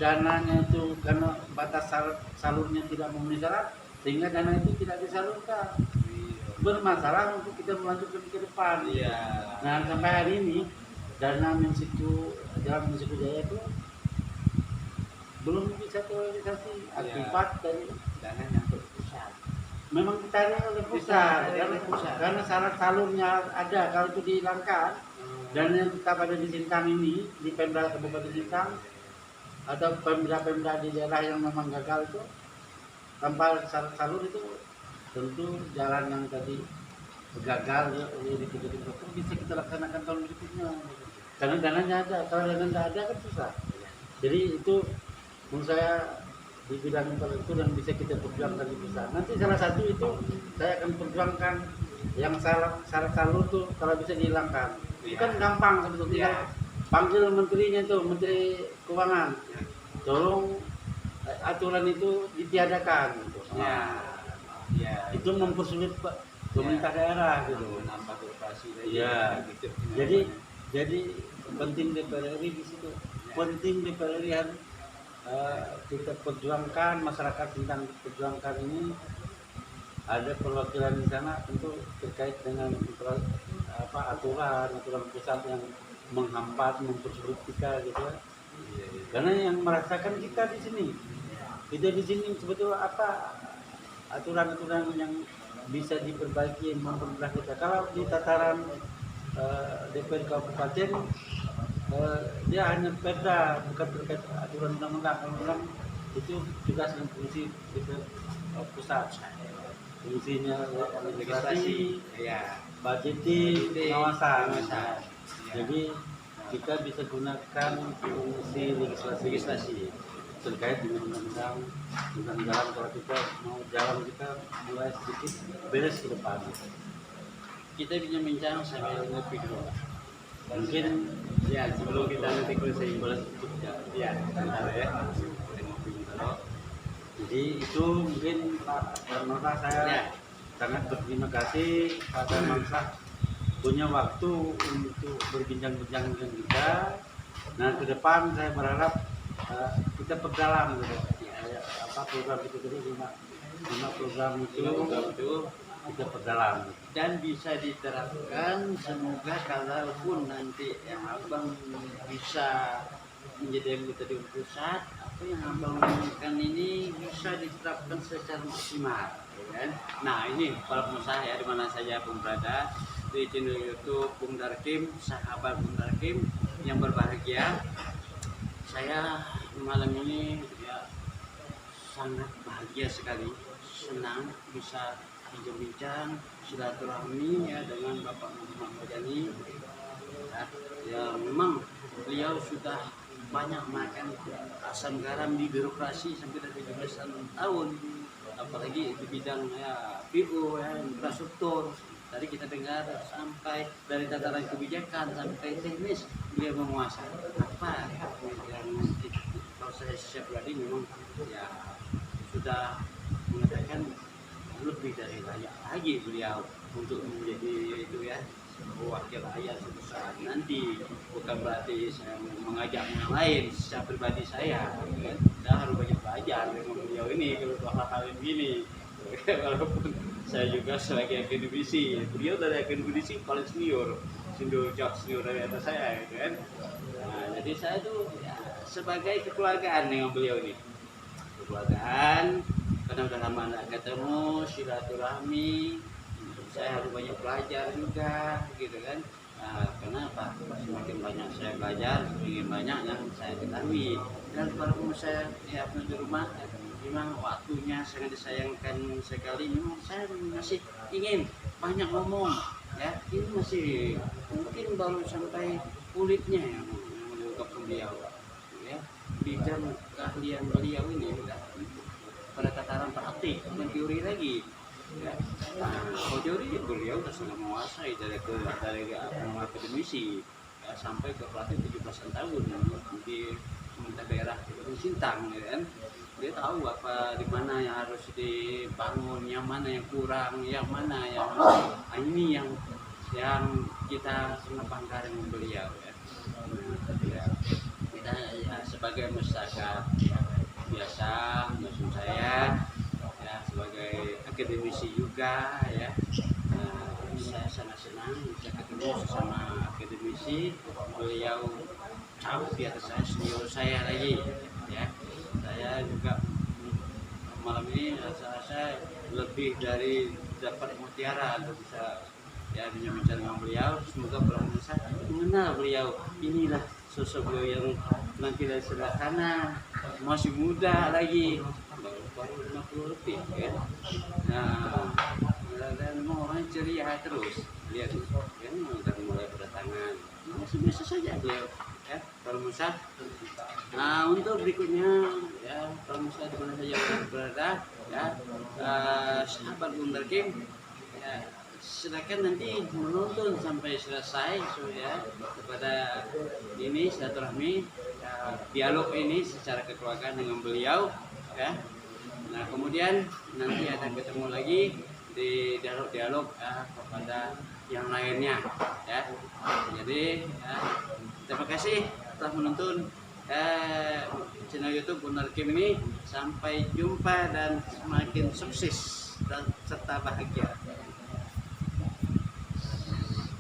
dananya itu karena batas salurnya tidak memenuhi syarat, sehingga dana itu tidak disalurkan. Bermasalah untuk kita melanjutkan ke depan. Nah sampai hari ini dana Jalan Minsiku Jaya itu belum bisa terrealisasi akibat dari dana yang berpusat. Memang ditarik oleh pusat, karena syarat salurnya ada. Kalau itu dihilangkan, dan yang tetap ada di Sintang ini, di Pemda Kabupaten Sintang atau pemda-pemda di daerah yang memang gagal itu, tanpa syarat salur itu tentu jalan yang tadi gagal ya, bisa kita laksanakan tahun berikutnya. Karena dananya ada, kalau dana tidak ada kan susah. Jadi itu menurut saya di bidang itu dan bisa kita perjuangkan di pusat. Nanti salah satu itu saya akan perjuangkan yang syarat salur tuh kalau bisa dihilangkan. Itu kan gampang sebetulnya. Panggil menterinya itu, Menteri Keuangan, tolong aturan itu ditiadakan. Gitu. Itu mempersulit pemerintah daerah gitu. Menambah birokrasi. Jadi penting DPR RI di situ. Penting DPR RI harus kita perjuangkan, masyarakat Sintang perjuangkan ini. Ada perwakilan di sana tentu terkait dengan aturan pusat yang menghambat, mempersulit kita gitu. Karena yang merasakan kita di sini. Kita di sini sebetulnya apa aturan-aturan yang bisa diperbaiki, mempermudah kita. Kalau di tataran DPR Kabupaten, dia hanya perda, bukan terkait aturan undang-undang. Undang itu tugas dan fungsi DPR pusat. Fungsinya legislasi, budgeting, pengawasan. Jadi kita bisa gunakan fungsi legislasi terkait dengan undang-undang tentang jalan. Kalau kita mau jalan kita mulai sedikit beres ke depan. Kita bisa bincang sambil ngopi dulu. Mungkin sebelum kita nanti boleh cukup ya. Jadi itu mungkin Pak Darmasa, saya sangat berterima kasih pada Mangsa punya waktu untuk berbincang-bincang dengan kita. Nah ke depan saya berharap kita perdalam gitu. Program itu tadi 5 program itu kita perdalam dan bisa diterapkan. Semoga kalaupun nanti abang bisa menjadi anggota di pusat, apa yang abang lakukan ini bisa diterapkan secara maksimal, kan? Nah ini para pengusaha ya, di mana saja pun berada, di channel YouTube Bung Darkim, sahabat Bung Darkim yang berbahagia, saya malam ini sangat bahagia sekali, senang bisa bincang-bincang silaturahmi dengan Bapak Muhammad Mojani. Ya memang beliau sudah banyak makan asam garam di birokrasi sampai dari 17 tahun, apalagi di bidang PU infrastruktur. Tadi kita dengar sampai dari tataran kebijakan sampai teknis beliau menguasai. Apa yang kalau saya pribadi memang sudah mengatakan lebih dari layak lagi beliau untuk menjadi itu ya wakil rakyat suatu saat nanti. Bukan berarti saya mengajak yang lain, secara pribadi saya kan, saya harus banyak belajar dengan beliau ini kalau hal-hal begini. Walaupun saya juga sebagai akademisi, beliau dari akademisi paling senior jauh senior dari atas saya gitu kan. Nah, jadi saya tuh ya, sebagai kekeluargaan dengan beliau ini, kekeluargaan karena udah lama nggak ketemu, silaturahmi, saya harus banyak belajar juga gitu kan. Nah, kenapa? Semakin banyak saya belajar, semakin banyak yang saya ketahui. Dan walaupun saya ya di rumah, memang waktunya sangat disayangkan sekali. Memang saya masih ingin banyak ngomong, ya. Ini masih mungkin baru sampai kulitnya yang mengungkap beliau, ya. Bidang keahlian beliau ini udah pada tataran praktik, bukan teori lagi. Ya. Nah, kalau teori beliau sudah sangat menguasai dari akademisi ya, sampai ke pelatih 17 tahun di pemerintah daerah Sintang, ya kan. Dia tahu apa di mana yang harus dibangun, yang mana yang kurang, yang mana yang ini yang kita sangat bangga dengan beliau ya. Ya. Kita ya, sebagai masyarakat ya, biasa, maksud saya ya sebagai akademisi juga ya, saya sangat senang bisa ketemu sesama akademisi. Beliau jauh di atas saya, senior saya lagi ya. Saya juga malam ini rasa lebih dari dapat mutiara untuk bisa ya bincang-bincang dengan beliau. Semoga pemirsa mengenal beliau. Inilah sosok beliau yang nanti dari sebelah sana masih muda lagi, baru 50 lebih ya. Nah, dan orangnya ceria terus. Lihat ya, udah mulai berdatangan. Masih biasa saja beliau ya, pemirsa. Nah, untuk berikutnya ya, pemirsa di mana saja berada ya, sahabat Bundar Kim ya, silakan nanti menonton sampai selesai so ya, kepada ini silaturahmi ya, dialog ini secara kekeluargaan dengan beliau ya. Nah, kemudian nanti akan ketemu lagi di dialog-dialog kepada yang lainnya ya. Jadi ya, terima kasih telah menonton channel YouTube Bundar Kim ini. Sampai jumpa dan semakin sukses dan serta bahagia.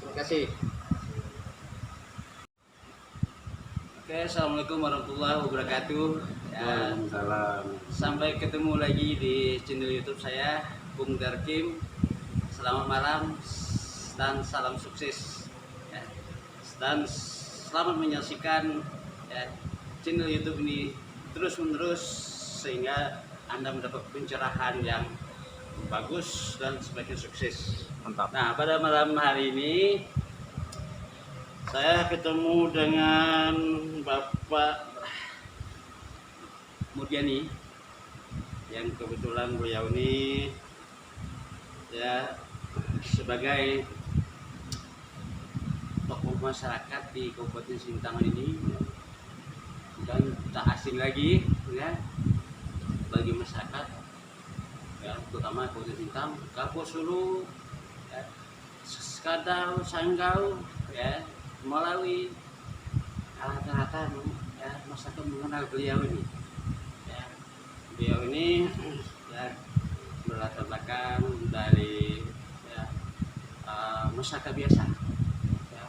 Terima kasih. Oke, assalamualaikum warahmatullahi wabarakatuh. Ya, Waalaikumsalam. sampai ketemu lagi di channel YouTube saya Bundar Kim. Selamat malam dan salam sukses ya. Dan selamat menyaksikan ya, channel YouTube ini terus menerus sehingga Anda mendapat pencerahan yang bagus dan semakin sukses. Mantap. Nah, pada malam hari ini saya ketemu dengan Bapak Murdiani yang kebetulan beliau ini ya sebagai tokoh masyarakat di Kabupaten Sintang ini dan tak asing lagi ya bagi masyarakat ya, terutama Kabupaten Sintang, Karposulu, ya, Skadau, Sanggau ya, Malawi, rata-rata ya masyarakat mengenal beliau ini ya. Beliau ini ya berlatar belakang dari ya, masyarakat biasa ya.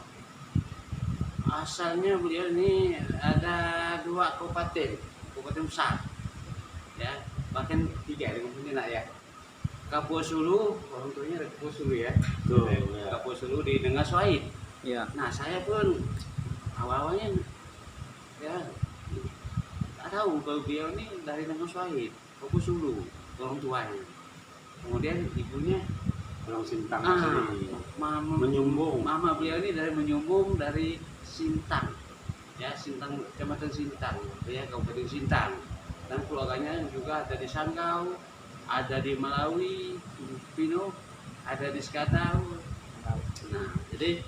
Asalnya beliau ini ada 2 kabupaten besar ya, bahkan 3 dengan ini nak ya. Karposulu, orang tuanya ada Karposulu ya. Tuh, ya. Karposulu di Nengas Wahid. Ya. Nah, saya pun awalnya ya tak tahu kalau beliau ini dari Nengas Wahid, Karposulu, orang tuanya. Kemudian ibunya Orang Sintang asli. Menyumbung. Mama beliau ini dari Menyumbung, dari Sintang. Ya, Sintang, Kecamatan Sintang, ya, Kabupaten Sintang. Dan keluarganya juga ada di Sanggau, ada di Malawi, Pino, ada di Skadau. Nah, jadi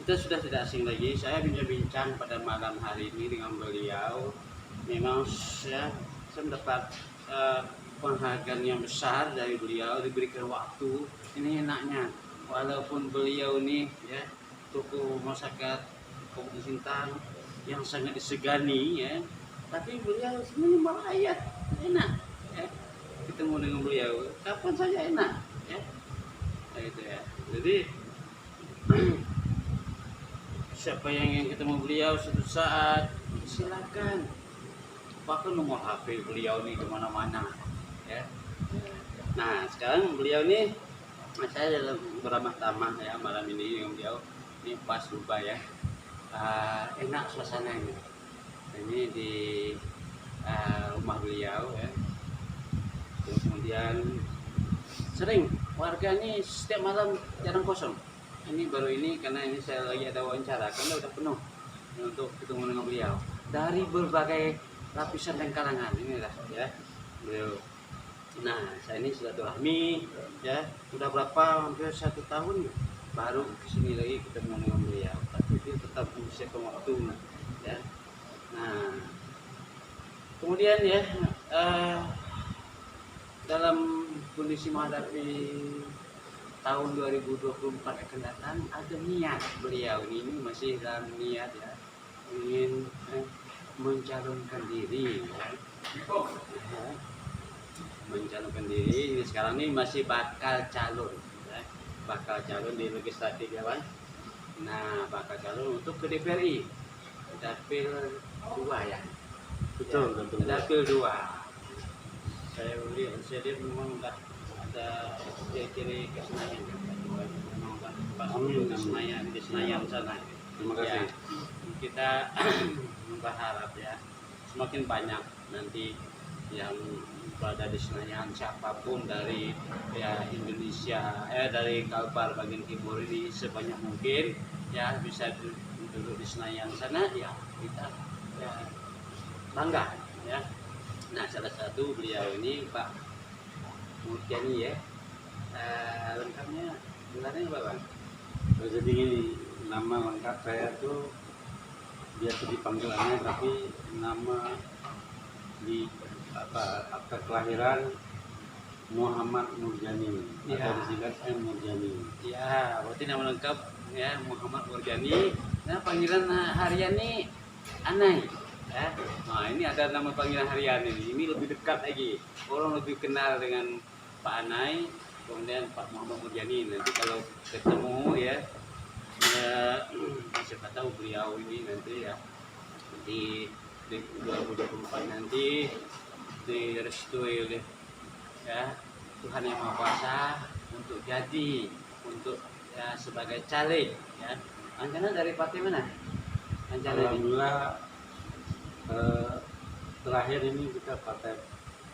kita sudah tidak asing lagi. Saya bincang-bincang pada malam hari ini dengan beliau. Memang saya mendapat penghargaan yang besar dari beliau, diberikan waktu. Ini enaknya, walaupun beliau nih ya tokoh masyarakat Kabupaten Sintang yang sangat disegani ya, tapi beliau sebenarnya melayat, enak ya ketemu dengan beliau kapan saja enak ya. Nah, itu ya. Jadi siapa yang ingin ketemu beliau suatu saat silakan, bahkan nomor HP beliau nih kemana-mana ya. Nah sekarang beliau nih, saya dalam beramah tamah ya malam ini dengan beliau ini pas lupa ya. Enak suasananya ini di rumah beliau ya. Terus kemudian sering warga ini setiap malam jarang kosong. Ini baru ini karena ini saya lagi ada wawancara karena udah penuh untuk ketemu dengan beliau dari berbagai lapisan dan kalangan. Inilah ya beliau. Nah saya ini silaturahmi ya, udah berapa hampir 1 tahun baru kesini lagi ketemu dengan beliau, tapi dia tetap menyiapkan waktu ya. Nah kemudian ya dalam kondisi menghadapi tahun 2024 akan datang, ada niat beliau ini masih dalam niat ya ingin mencalonkan diri ya. Mencalonkan diri ini sekarang ini masih bakal calon ya. Bakal calon di legislatif ya Bang. Nah bakal calon untuk ke DPRI dapil 2 ya. Betul, ya, betul. dapil 2 saya lihat memang udah ada ciri-ciri kesenayan memang pas di Senayan sana. Terima kasih. Ya, kita berharap ya semakin banyak nanti yang berada di Senayan, siapapun dari ya Indonesia dari Kalbar bagian timur ini sebanyak mungkin ya bisa duduk di Senayan sana ya, kita ya bangga ya. Nah salah satu beliau ini Pak Murjani ya, lengkapnya gelarnya apa Bang? Jadi gini, nama lengkap saya tuh biasa dipanggil aneh, tapi nama di akta kelahiran Muhammad Murjani Ya. atau disingkat M Murjani. Ya, berarti nama lengkap ya Muhammad Murjani. Nah panggilan harian ini Anai. Ya. Nah ini ada nama panggilan harian ini lebih dekat lagi. Orang lebih kenal dengan Pak Anai, kemudian Pak Muhammad Murjani. Nanti kalau ketemu ya, siapa tahu beliau ini nanti ya di 2024 nanti direstui oleh ya Tuhan Yang Maha Kuasa untuk jadi untuk ya sebagai caleg ya. Rencana dari partai mana? Rencana ini? Alhamdulillah terakhir ini kita Partai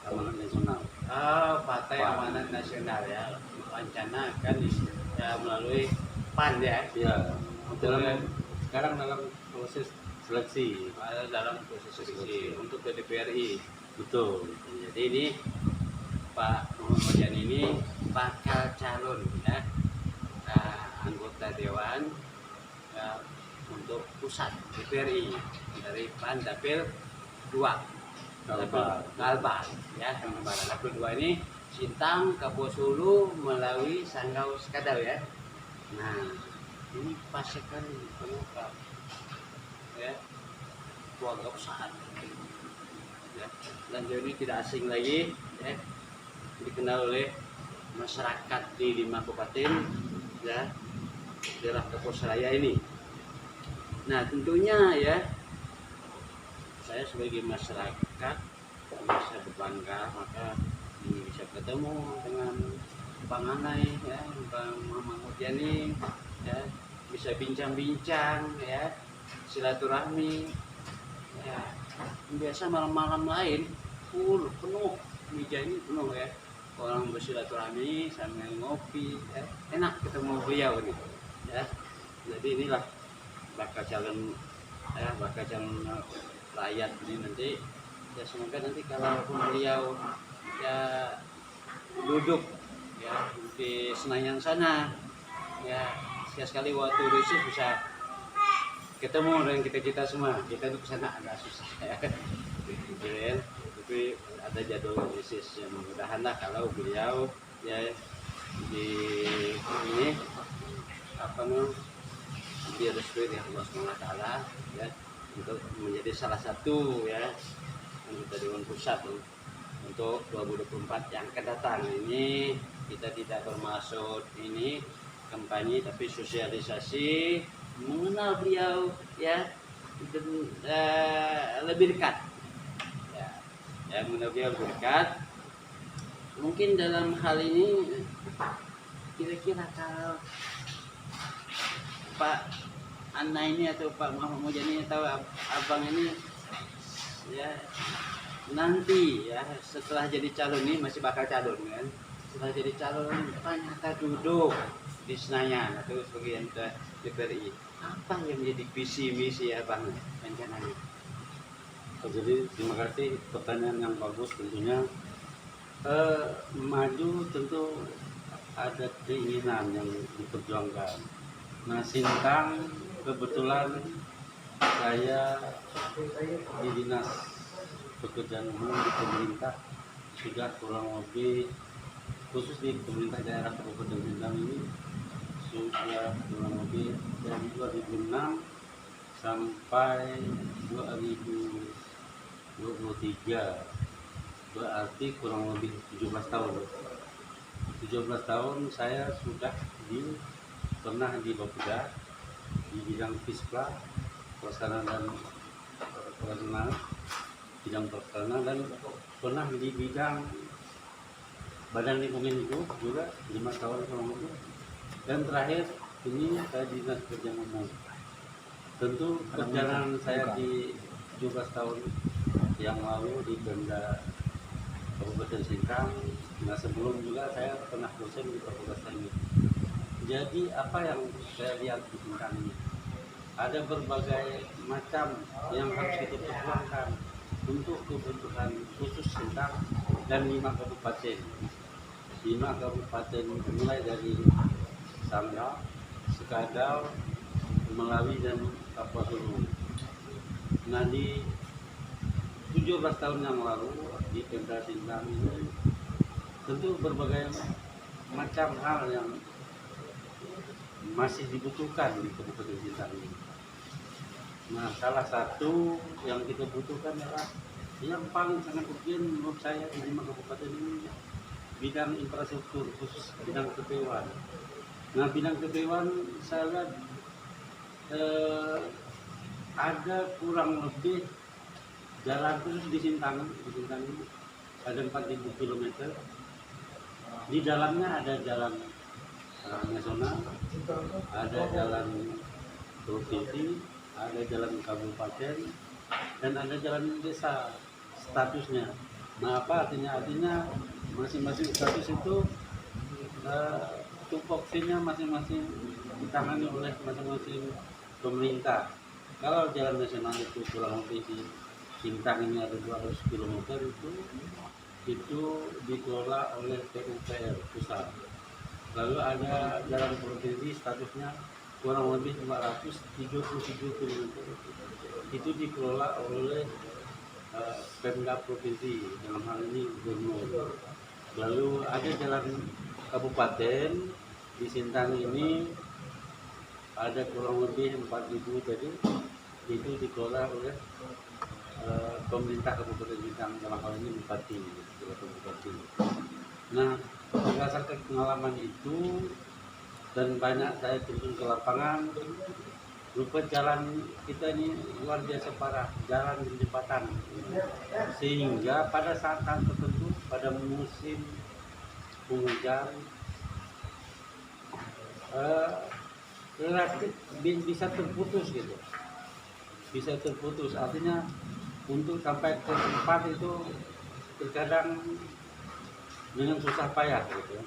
Amanat Nasional. Partai Amanat Nasional ya. Rencana kan ya melalui PAN ya. Ya, sekarang dalam proses seleksi. Dalam proses seleksi untuk ke DPRI. Betul. Jadi ini Pak Muhammad Murjani ini bakal calon ya anggota dewan ya, untuk pusat DPRI dari PAN dapil 2 Kalbar ya. Dapil 2 ini Sintang, Kapuasulu melalui Sanggau Sekadau ya. Nah ini pas sekali pengungkap ya keluarga besar ya. Dan ini tidak asing lagi ya, dikenal oleh masyarakat di 5 kabupaten ya daerah Kapuasraya ini. Nah tentunya ya saya sebagai masyarakat bisa berbangga maka bisa ketemu dengan Bang Anai ya, Bang Muhammad Murjani ya, bisa bincang-bincang ya, silaturahmi ya. Biasa malam-malam lain penuh meja ini penuh ya, orang bersilaturahmi sambil ngopi ya. Enak ketemu beliau nih ya. Jadi inilah bakal calon rakyat ini nanti ya, semoga nanti kalau beliau ya duduk ya di Senayan sana ya, sekali waktu reses bisa ketemu dengan kita semua. Kita tuh kesana agak susah ya. Gitu ya. Itu tapi ada jadwal khusus yang mudah-mudahan lah kalau beliau ya di ini apa namanya direstui oleh Allah SWT ya untuk menjadi salah satu ya anggota Dewan Pusat untuk 2024 yang akan datang. Ini kita tidak bermaksud ini kampanye tapi sosialisasi mengenal beliau ya dan lebih dekat ya mengenal beliau lebih dekat. Mungkin dalam hal ini kira-kira kalau Pak Anna ini atau Pak Muhammad Mujani atau abang ini ya nanti ya setelah jadi calon ini masih bakal calon kan, setelah jadi calon ternyata duduk di Senayan atau sebagai anggota DPRI, apa yang menjadi visi misi abang rencananya? Jadi terima kasih, pertanyaan yang bagus tentunya. Maju tentu ada keinginan yang diperjuangkan. Nah, Sintang kebetulan saya di dinas pekerjaan umum di pemerintah sudah kurang lebih, khusus di pemerintah daerah Kabupaten Sintang ini sudah kurang lebih dari 2006 sampai 2023, berarti kurang lebih 17 tahun. 17 tahun saya sudah pernah di Bapeda di bidang FISPLA, pelaksanaan dan bidang pelaksanaan, dan pernah di bidang Badan Lingkungan Hidup juga 5 tahun kurang lebih, dan terakhir ini saya di Dinas Pekerjaan Umum. Tentu perjalanan saya di 17 tahun yang lalu di Pemda Kabupaten Sintang, nah sebelum juga saya pernah dosen di Fakultas Teknik. Jadi apa yang saya lihat di Sintang ini, ada berbagai macam yang harus kita perjuangkan untuk kebutuhan khusus Sintang dan 5 kabupaten. 5 kabupaten mulai dari Sanggau, Sekadau, Melawi dan Kapuas Hulu. Nah di 17 tahun yang lalu di Pemda Sintang ini tentu berbagai macam hal yang masih dibutuhkan di Kabupaten Sintang ini. Nah, salah satu yang kita butuhkan adalah yang paling sangat urgent menurut saya di 5 kabupaten ini, bidang infrastruktur, khusus bidang kepewan. Nah, bidang kepewan saya lihat ada kurang lebih jalan khusus di Sintang ini ada 4.000 km. Di dalamnya ada jalan nasional, ada jalan provinsi, ada jalan kabupaten, dan ada jalan desa statusnya. Nah, apa artinya? Artinya masing-masing status itu tupoksinya masing-masing ditangani oleh masing-masing pemerintah. Kalau jalan nasional itu kurang lebih di Sintang ini ada 200 km itu dikelola oleh PUPR pusat. Lalu ada jalan provinsi statusnya kurang lebih 437 km, itu dikelola oleh Pemda provinsi, dalam hal ini Gubernur. Lalu ada jalan kabupaten di Sintang ini ada kurang lebih 4.000 tadi, itu dikelola oleh pemerintah Kabupaten Sintang, dalam hal ini Bupati. Nah, berdasarkan pengalaman itu dan banyak saya terjun ke lapangan, rupa jalan kita ini luar biasa parah, jalan dan jembatan, sehingga pada saat tertentu pada musim penghujan relatif bisa terputus gitu, bisa terputus. Artinya untuk sampai ke tempat itu terkadang dengan susah payah gitu,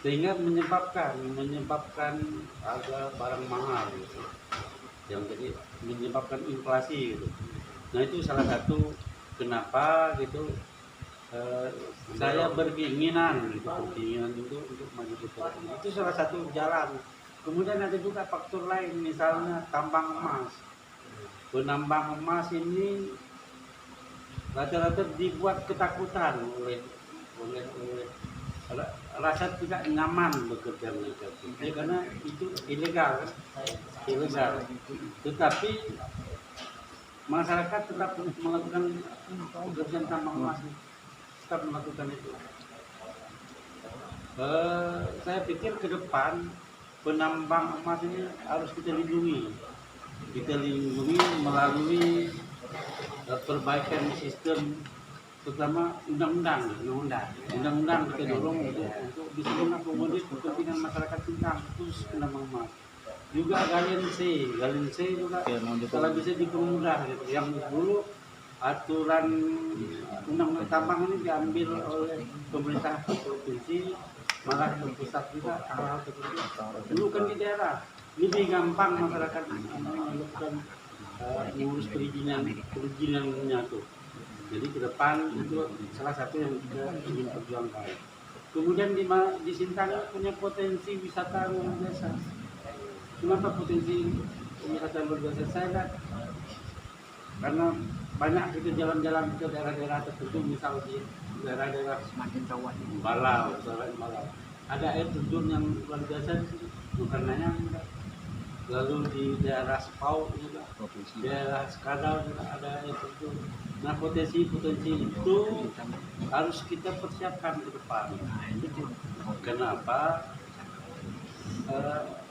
sehingga menyebabkan harga barang mahal gitu, yang jadi menyebabkan inflasi gitu. Nah, itu salah satu kenapa gitu saya berkeinginan gitu, untuk maju ke depan. Itu salah satu jalan. Kemudian ada juga faktor lain, misalnya tambang emas. Penambang emas ini rata-rata dibuat ketakutan oleh rasa tidak nyaman bekerja mereka ya, karena itu ilegal kan? Ilegal. Tetapi masyarakat tetap melakukan pekerjaan tambang emas, tetap melakukan itu. Saya pikir ke depan penambang emas ini harus kita lindungi melalui perbaikan sistem, terutama undang-undang kita dorong untuk bisa mengakomodir kepentingan masyarakat Sintang khusus penambang emas. Juga Galian C juga kalau bisa dipermudah gitu. Yang dulu aturan undang-undang tambang ini diambil oleh pemerintah provinsi, malah ke pusat juga hal-hal seperti itu. Dulu kan di daerah lebih gampang masyarakat melakukan mengurus perizinannya tuh. Jadi ke depan itu salah satu yang kita ingin perjuangkan. Kemudian di Sintang punya potensi wisata luar biasa. Kenapa potensi wisata luar biasa? Saya lihat karena banyak kita jalan-jalan ke daerah-daerah tertentu, misal di daerah-daerah semakin jauh Balau, ada air terjun yang luar biasa, bukannya. Lalu di daerah Sepau juga, daerah Skadal juga ada air terjun. Nah, potensi itu harus kita persiapkan ke depan. Kenapa?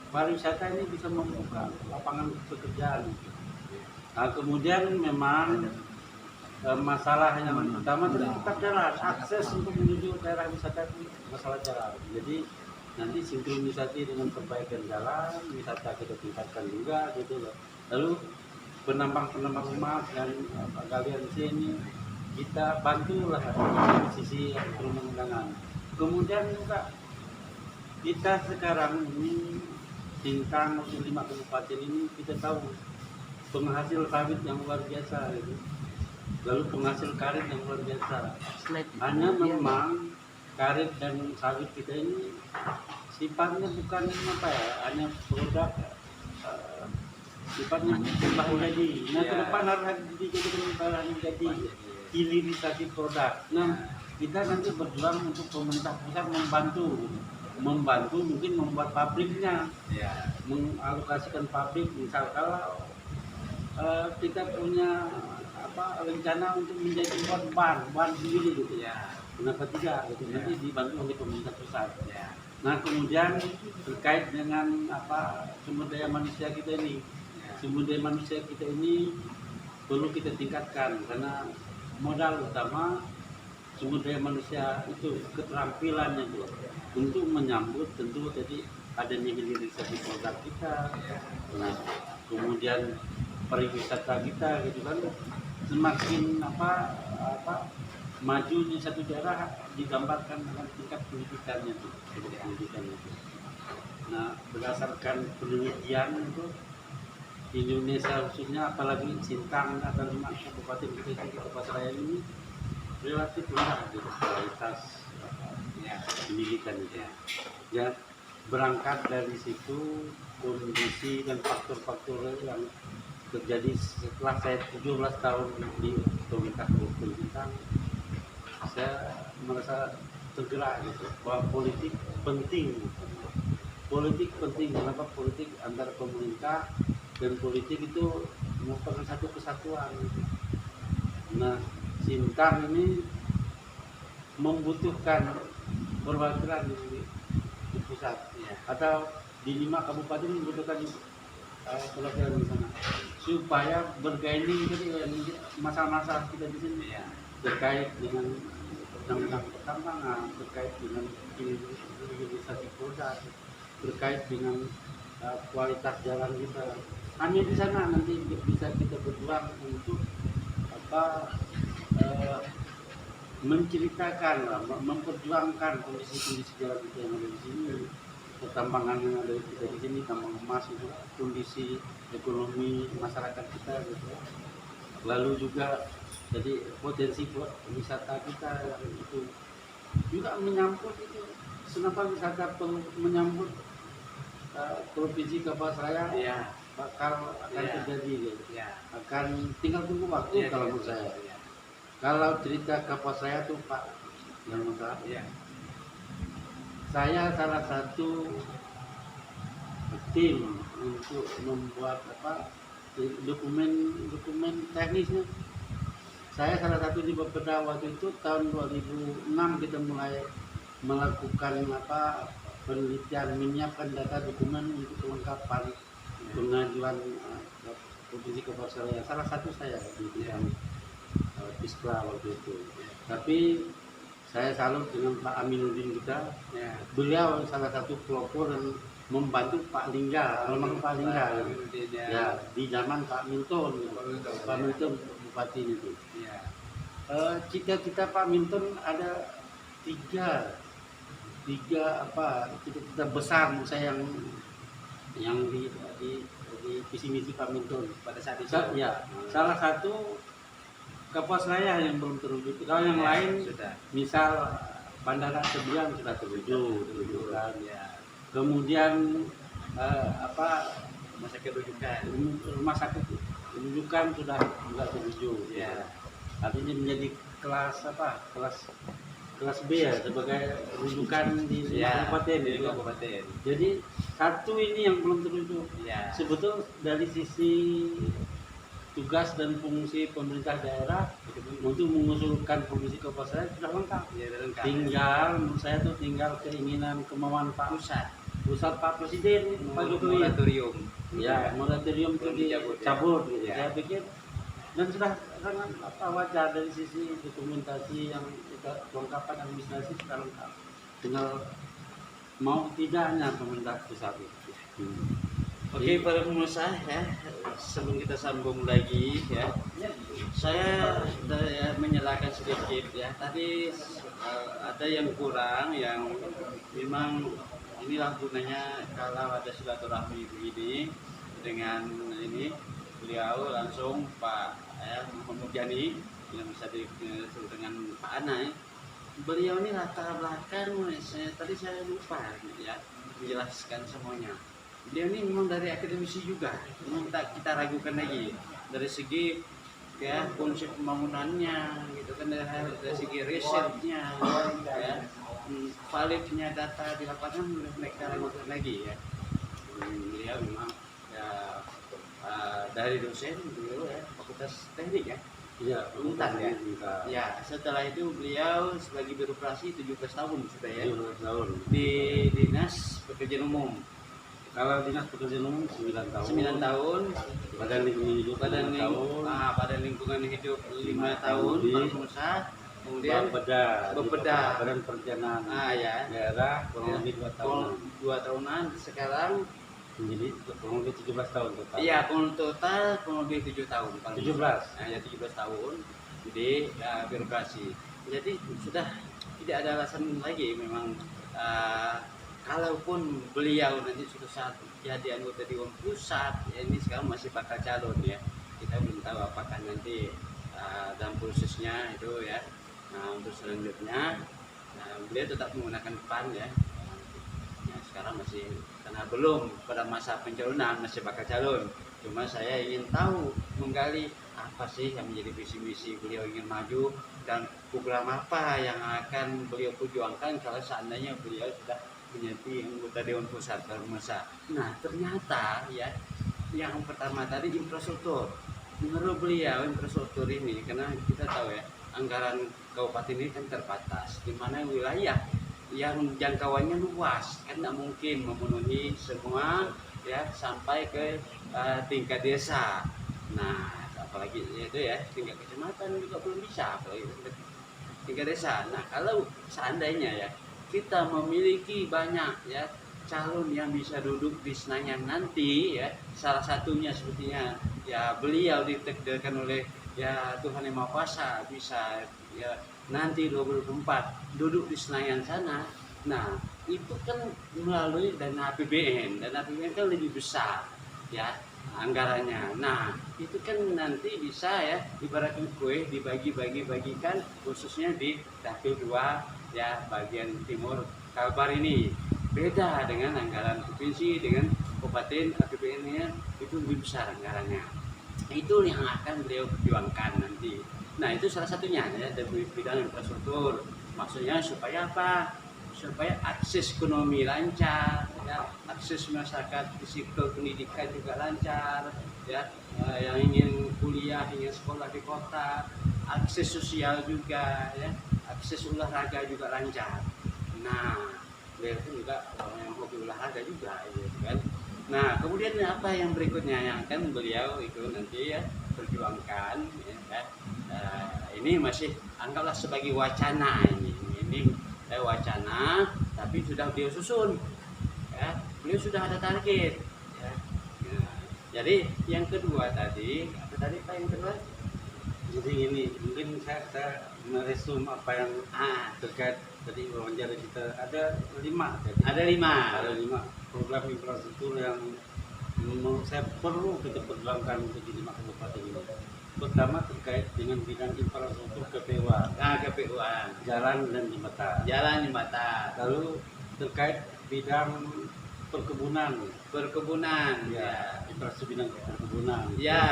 Pariwisata ini bisa membuka lapangan pekerjaan. Nah, kemudian memang masalah yang utama tetap jalan, akses untuk menuju daerah wisata itu masalah jalan. Jadi nanti sinkronisasi dengan perbaikan jalan, wisata kita tingkatkan juga gitu loh. Lalu penambang emas dan Galian C ini kita bantulah dari sisi perundang-undangan. Kemudian juga kita sekarang ini Sintang 5 kabupaten ini kita tahu penghasil sawit yang luar biasa gitu. Lalu penghasil karet yang luar biasa. Hanya memang karet dan sawit kita ini sifatnya bukan apa ya, hanya produk sifatnya bahan jadi. Nah, ke depan harus dijadikan bahan jadi hilirisasi produk. Nah, kita nanti berjuang untuk pemerintah pusat membantu mungkin membuat pabriknya, mengalokasikan pabrik. Misal kalau kita punya rencana untuk menjadi bahan sendiri gitu ya, kenapa tidak gitu, nanti dibantu oleh pemerintah pusat ya. Nah, kemudian terkait dengan sumber daya manusia kita ini, perlu kita tingkatkan, karena modal utama sumber daya manusia itu keterampilannya tuh untuk menyambut tentu tadi adanya hilirisasi produk kita. Nah, kemudian pariwisata kita gitu kan, semakin maju di satu daerah digambarkan dengan tingkat pendidikannya tuh. Nah, berdasarkan penelitian itu Indonesia khususnya, apalagi Sintang atau 5 kabupaten kita di Pasaraya ini relatif rendah gitu kualitas pendidikan itu ya. Berangkat dari situ kondisi dan faktor-faktor yang terjadi setelah saya 17 tahun di pemerintah Kabupaten Sintang, saya merasa tergerak gitu bahwa politik penting. Kenapa? Politik antara pemerintah dan politik itu merupakan satu kesatuan gitu. Nah, Sintang ini membutuhkan perwakilan di pusat atau di 5 kabupaten membutuhkan perwakilan di sana supaya bergaining masalah-masalah kita di sini terkait dengan undang-undang pertambangan, terkait dengan hilirisasi produk, terkait dengan kualitas jalan kita. Hanya di sana nanti bisa kita berjuang untuk menceritakan, memperjuangkan kondisi-kondisi jalan kita yang ada di sini, pertambangan yang ada kita di sini, tambang emas itu, kondisi ekonomi masyarakat kita gitu. Lalu juga jadi potensi wisata kita yang itu juga menyambut itu. Kenapa wisata menyambut provinsi Pasaraya bakal akan terjadi gitu. Akan tinggal tunggu waktu kalau menurut saya. Kalau cerita kapal saya tuh Pak yang lengkap, Ya. saya salah satu tim untuk membuat dokumen teknisnya. Saya salah satu di Bapeda waktu itu tahun 2006 kita mulai melakukan penelitian, menyiapkan data dokumen untuk kelengkapan pengajuan provinsi Kepastian. Salah satu saya di bidang Piskla waktu itu. Tapi saya salut dengan Pak Aminuddin kita. Ya. Beliau salah satu pelopor dan membantu Pak Lingga, almarhum Pak Lingga, ya di zaman Pak Milton, Pak Milton bupati itu. Ya. Cita-cita Pak Milton ada tiga cita-cita besar menurut saya yang di visi misi Pak Milton Pada saat itu. ya. Salah satu Kapuas Raya yang belum terwujud. Kalau yang Ya, lain, sudah. misal Bandara Sebiang sudah terwujud kan. Ya. Kemudian Masa kerujukan. rumah sakit rujukan sudah juga terwujud. Ya. Artinya menjadi kelas B ya, sebagai rujukan di Ya. kabupaten. Di Gitu. kabupaten. Jadi satu ini yang belum terwujud. Ya. Sebetulnya dari sisi tugas dan fungsi pemerintah daerah untuk mengusulkan provinsi Kabupaten sudah lengkap. Ya, lengkap. Tinggal menurut saya tuh tinggal keinginan kemauan Pak pusat Pak Presiden Pak Jokowi. Moratorium. Ya, moratorium itu dicabut gitu. Ya. Saya pikir dan sudah sangat wajar dari sisi dokumentasi yang kita kelengkapan administrasi sudah lengkap. Tinggal mau tidaknya pemerintah pusat itu. Oke, para pemirsa ya, sebelum kita sambung lagi ya, saya menyalakan sedikit ya. Tadi ada yang kurang, yang memang inilah gunanya kalau ada silaturahmi begini dengan ini beliau langsung Pak Muhammad Yani yang bisa disebut dengan Pak Anai. Beliau ini latar belakang, tadi saya lupa ya menjelaskan semuanya. Dia ini memang dari akademisi juga, memang tak kita ragukan lagi dari segi ya konsep pembangunannya gitu kan, dari segi risetnya ya, validnya data di lapangan mereka ragukan lagi ya. Beliau memang ya dari dosen beliau ya Fakultas Teknik ya. Iya, Untan ya. Ya, setelah itu beliau sebagai birokrasi 17 tahun sudah ya. 17 tahun. Di Dinas Pekerjaan Umum. Kalau Dinas Pekerjaan Umum 9 tahun. 9 tahun. Badan Lingkungan Hidup 5 tahun. Badan Lingkungan Hidup 5 tahun. Pengusaha. Kemudian Bapeda. Badan Perencanaan Ya. Daerah kurang lebih 2 tahun. 2 tahunan. Sekarang Menjadi kurang lebih 17 tahun total. iya, total kurang lebih 7 tahun. 17. Ya 17 tahun di birokrasi. Jadi sudah tidak ada alasan lagi memang kalaupun beliau nanti suatu saat jadi anggota Dewan Pusat, ya ini sekarang masih bakal calon ya. Kita belum tahu apakah nanti dalam prosesnya itu ya. Nah, untuk selanjutnya beliau tetap menggunakan PAN ya. Nah, sekarang masih karena belum pada masa pencalonan, masih bakal calon. Cuma saya ingin tahu, menggali apa sih yang menjadi visi misi beliau ingin maju dan program apa yang akan beliau perjuangkan kalau seandainya beliau sudah menjadi anggota Dewan Pusat Permesa. Nah, ternyata ya yang pertama tadi infrastruktur. Menurut beliau infrastruktur ini, karena kita tahu ya anggaran kabupaten ini kan terbatas, di mana wilayah yang jangkauannya luas kan tidak mungkin memenuhi semua ya sampai ke tingkat desa. Nah, apalagi itu ya tingkat kecamatan juga belum bisa, apalagi tingkat desa. Nah, kalau seandainya ya kita memiliki banyak ya calon yang bisa duduk di Senayan nanti ya, salah satunya sepertinya ya beliau ditakdirkan oleh ya Tuhan Yang Maha Kuasa bisa ya nanti 2024 duduk di Senayan sana. Nah, itu kan melalui dana APBN. Dana APBN kan lebih besar ya anggarannya. Nah, itu kan nanti bisa ya ibaratkan kue dibagi-bagikan khususnya di dapil 2 ya bagian timur Kalbar ini. Beda dengan anggaran provinsi dengan kabupaten, APBN-nya itu lebih besar anggarannya. Itu yang akan beliau perjuangkan nanti. Nah itu salah satunya ya dari bidang infrastruktur. Maksudnya supaya apa? Supaya akses ekonomi lancar, ya, akses masyarakat di sektor pendidikan juga lancar, ya, yang ingin kuliah, ingin sekolah di kota, akses sosial juga, ya, akses olahraga juga lancar. Nah, beliau itu juga orang yang hobi olahraga juga, gitu kan. Nah, kemudian apa yang berikutnya yang akan beliau itu nanti ya perjuangkan, ya, kan? Ini masih anggaplah sebagai wacana ini wacana, tapi sudah beliau susun, ya, beliau sudah ada target, ya. Nah, jadi yang kedua tadi, apa tadi Pak yang kedua? Jadi ini mungkin saya meresum apa yang terkait tadi wawancara kita ada 5 tadi. Ada 5 program infrastruktur yang menurut saya perlu kita perjuangkan untuk di 5 kabupaten ini. Pertama terkait dengan bidang infrastruktur KPUan. KPUan. Jalan dan jembatan. Lalu terkait bidang perkebunan, ya. infrastruktur bidang perkebunan, ya.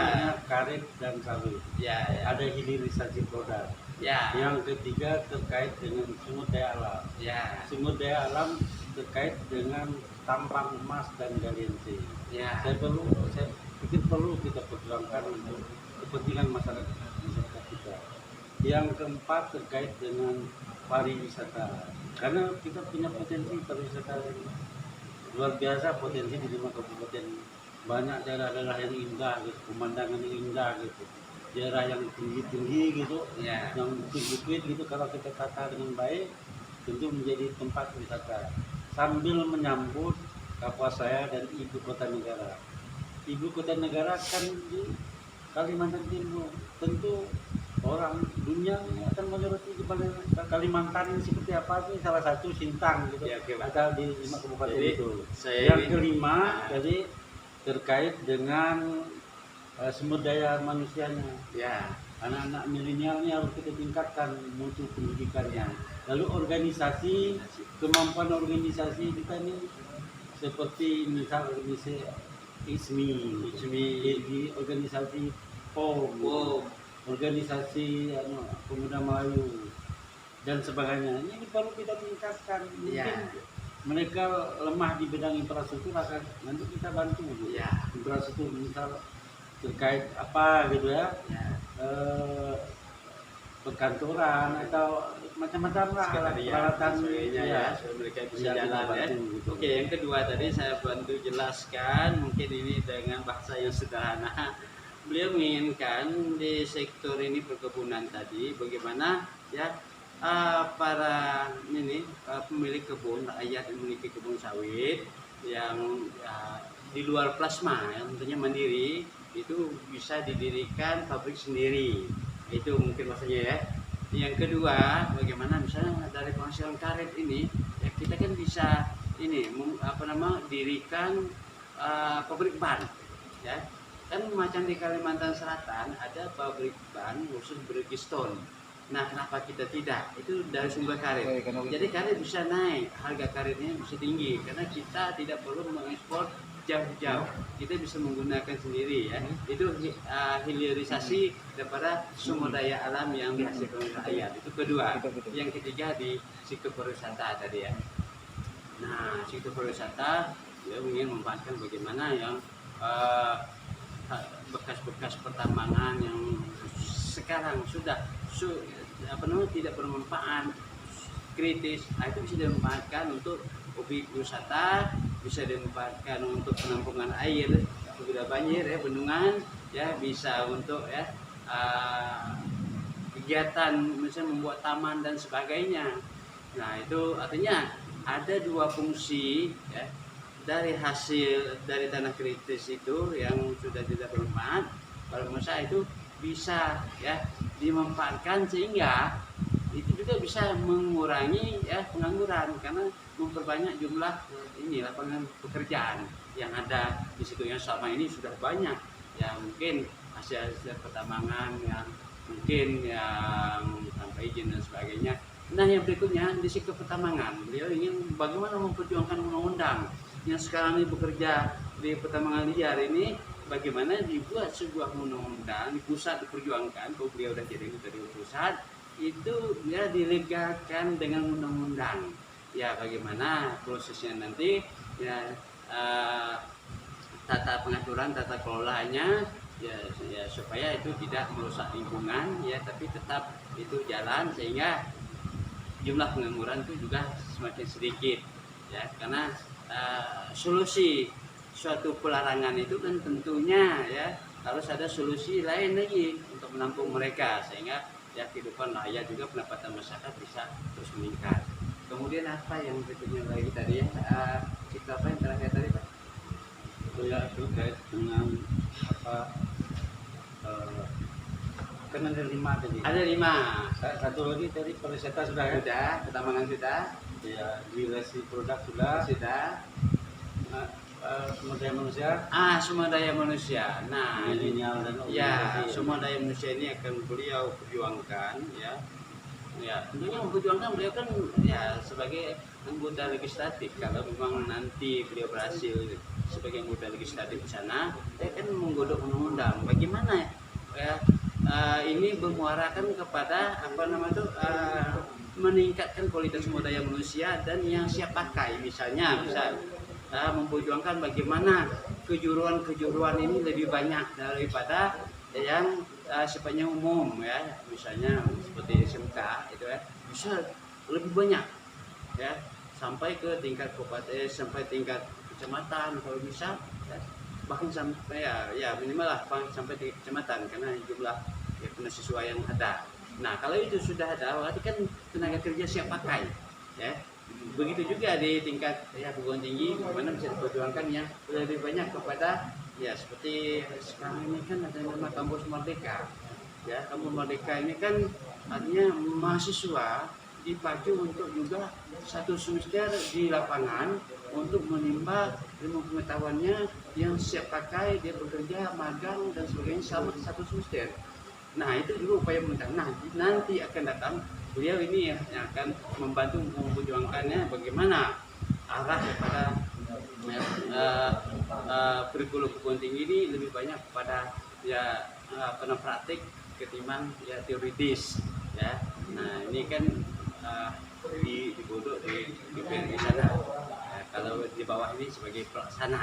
Karet dan sawit, ya. Ada hilirisasi produk, ya. Yang ketiga terkait dengan sumber daya alam, ya. Sumber daya alam terkait dengan tambang emas dan galian C. ya. Saya pikir perlu kita perjuangkan untuk kepentingan masyarakat kita. Yang keempat terkait dengan pariwisata, karena kita punya potensi pariwisata luar biasa, potensi di 5 kabupaten. Banyak daerah-daerah yang indah gitu, pemandangan yang indah gitu, daerah yang tinggi-tinggi gitu, yang bukit-bukit gitu. Kalau kita tata dengan baik, tentu menjadi tempat wisata sambil menyambut Kapuasaya dan ibu kota negara. Ibu kota negara kan di Kalimantan Timur. Tentu orang dunia akan menyoroti kepada Kalimantan ini seperti apa sih, salah satu Sintang gitu, ada di 5 kabupaten itu. Yang kelima jadi terkait dengan sumber daya manusianya. Anak-anak milenialnya harus kita tingkatkan mutu pendidikannya. Lalu organisasi, kemampuan organisasi kita ini seperti misal organisasi ISMI, organisasi POM, organisasi Pemuda Melayu dan sebagainya. Ini perlu kita tingkatkan. Mungkin mereka lemah di bidang infrastruktur, akan nanti kita bantu gitu. Infrastruktur misal terkait apa gitu ya, perkantoran atau macam-macam lah peralatan mereka bisa jalan ya. Gitu. Oke, yang kedua tadi saya bantu jelaskan, mungkin ini dengan bahasa yang sederhana. Beliau menginginkan di sektor ini perkebunan tadi bagaimana ya para pemilik kebun, rakyat yang memiliki kebun sawit yang di luar plasma yang tentunya mandiri itu bisa didirikan pabrik sendiri. Itu mungkin maksudnya ya. Yang kedua, bagaimana misalnya dari penghasilan karet ini ya kita kan bisa dirikan pabrik ban, ya. Kan macam di Kalimantan Selatan ada pabrik ban khusus Bridgestone. Nah, kenapa kita tidak? Itu dari sumber karet. Jadi karet bisa naik, harga karetnya bisa tinggi karena kita tidak perlu mengekspor jauh-jauh, kita bisa menggunakan sendiri ya. Itu hilirisasi daripada sumber daya alam yang dihasilkan oleh rakyat. Itu kedua. Yang ketiga di sektor pariwisata tadi ya. Nah, sektor pariwisata dia ingin memanfaatkan bagaimana yang bekas-bekas pertambangan yang sekarang sudah tidak bermanfaat, kritis, itu bisa dimanfaatkan untuk objek wisata, bisa dimanfaatkan untuk penampungan air apabila banjir ya, bendungan ya, bisa untuk ya kegiatan misalnya membuat taman dan sebagainya. Nah, itu artinya ada 2 fungsi ya, dari hasil dari tanah kritis itu yang sudah tidak bermanfaat, kalau menurut saya itu bisa ya dimanfaatkan sehingga itu juga bisa mengurangi ya pengangguran karena memperbanyak jumlah lapangan pekerjaan yang ada di situ yang selama ini sudah banyak ya, mungkin hasil pertambangan yang mungkin yang tanpa izin dan sebagainya. Nah, yang berikutnya di sektor pertambangan beliau ingin bagaimana memperjuangkan undang-undang yang sekarang ini bekerja di pertambangan liar ini bagaimana dibuat sebuah undang-undang di pusat diperjuangkan, kalau beliau udah jadi dari pusat itu ya dilegalkan dengan undang-undang. Ya bagaimana prosesnya nanti ya tata pengaturan, tata kelolanya ya supaya itu tidak merusak lingkungan ya, tapi tetap itu jalan sehingga jumlah pengangguran itu juga semakin sedikit ya, karena solusi suatu pelarangan itu kan tentunya ya harus ada solusi lain lagi untuk menampung mereka sehingga ya kehidupan rakyat juga pendapatan masyarakat bisa terus meningkat. Kemudian apa yang berikutnya lagi tadi ya, kita apa yang terakhir tadi Pak? Itu ya terkait dengan apa, kan ada 5 tadi. Ada 5. Satu lagi tadi pariwisata sudah ya? Sudah, pertambangan sudah. Ya, relasi produk sudah. Sumber daya manusia. Sumber daya manusia. Nah, milenial dan ya, sumber daya manusia ini akan beliau perjuangkan ya. Ya, tentunya memperjuangkan beliau kan ya sebagai anggota legislatif. Kalau memang nanti beliau berhasil sebagai anggota legislatif di sana, dia kan menggodok undang-undang. Bagaimana ya? Ini bermuarakan kepada apa namanya itu meningkatkan kualitas sumber daya manusia dan yang siap pakai, misal memperjuangkan bagaimana kejuruan ini lebih banyak daripada yang sifatnya umum ya, misalnya seperti SMK itu ya, bisa lebih banyak ya sampai ke tingkat kabupaten, sampai tingkat kecamatan kalau bisa ya, bahkan sampai ya minimal lah sampai tingkat kecamatan karena jumlah ya, siswa yang ada. Nah kalau itu sudah ada berarti kan tenaga kerja siap pakai ya. Begitu juga di tingkat ya perguruan tinggi, bagaimana bisa diperjuangkan yang lebih banyak kepada ya seperti sekarang ini kan ada nama kampus Merdeka ya. Kampus Merdeka ini kan artinya mahasiswa dipacu untuk juga satu semester di lapangan untuk menimba ilmu pengetahuannya yang siap pakai, dia bekerja, magang dan sebagainya selama satu semester. Nah itu juga upaya pemerintah. Nah nanti akan datang beliau ini ya, yang akan membantu memperjuangkannya bagaimana arah kepada kurikulum perguruan tinggi ini lebih banyak kepada ya praktik ketimbang ya teoritis ya. Nah ini kan digodok di DPR di sana. Kalau di bawah ini sebagai pelaksana,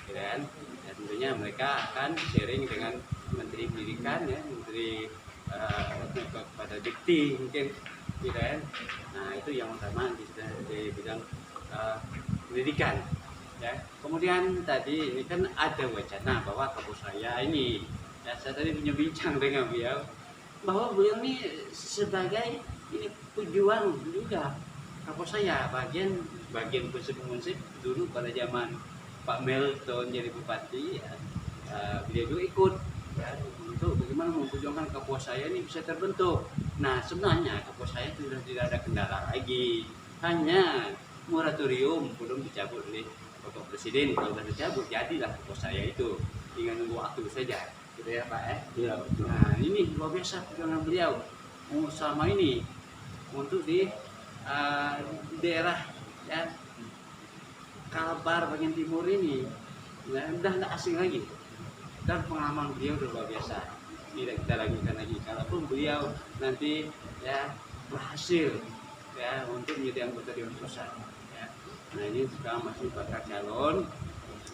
gitu kan? Ya, tentunya mereka akan sharing dengan Menteri Pendidikan ya, Menteri kepada Dikti mungkin, gitu kan? Nah itu yang utama di bidang pendidikan. Ya. Kemudian tadi ini kan ada wacana bahwa kampus saya ini, ya, saya tadi punya bincang dengan beliau bahwa beliau ini sebagai ini pejuang juga kampus saya, bagian prinsip dulu pada zaman Pak Melton jadi bupati ya, beliau juga ikut ya, untuk bagaimana memperjuangkan kampus saya ini bisa terbentuk. Nah sebenarnya kampus saya sudah tidak ada kendala lagi, hanya moratorium belum dicabut oleh Bapak Presiden. Kalau sudah dicabut jadilah kampus saya itu, tinggal nunggu waktu saja, gitu ya Pak ya. Nah ini luar biasa perjuangan beliau selama ini untuk di daerah ya Kalbar bagian timur ini, nah, udah nggak asing lagi, dan pengalaman beliau luar biasa, tidak kita ragukan lagi. Kalaupun beliau nanti ya berhasil ya untuk menjadi anggota Dewan Pusat ya. Nah ini sekarang masih bakal calon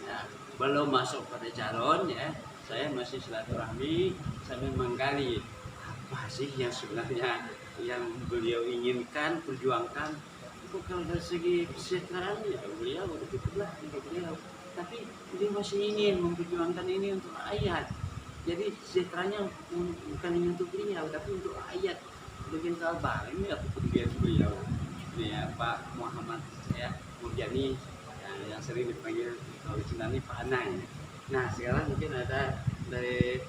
ya, belum masuk pada calon ya, saya masih silaturahmi sambil menggali apa sih yang sebenarnya yang beliau inginkan, perjuangkan. Bukan dari segi kesejahteraan ya beliau udah cukup lah untuk beliau, tapi beliau masih ingin memperjuangkan ini untuk rakyat. Jadi sejahteranya bukan hanya untuk beliau tapi untuk rakyat bagian Kalbar. Ini adalah kepedulian beliau ini ya, Pak Muhammad ya Murjani yang sering dipanggil kalau di Pak Anai. Nah sekarang mungkin ada dari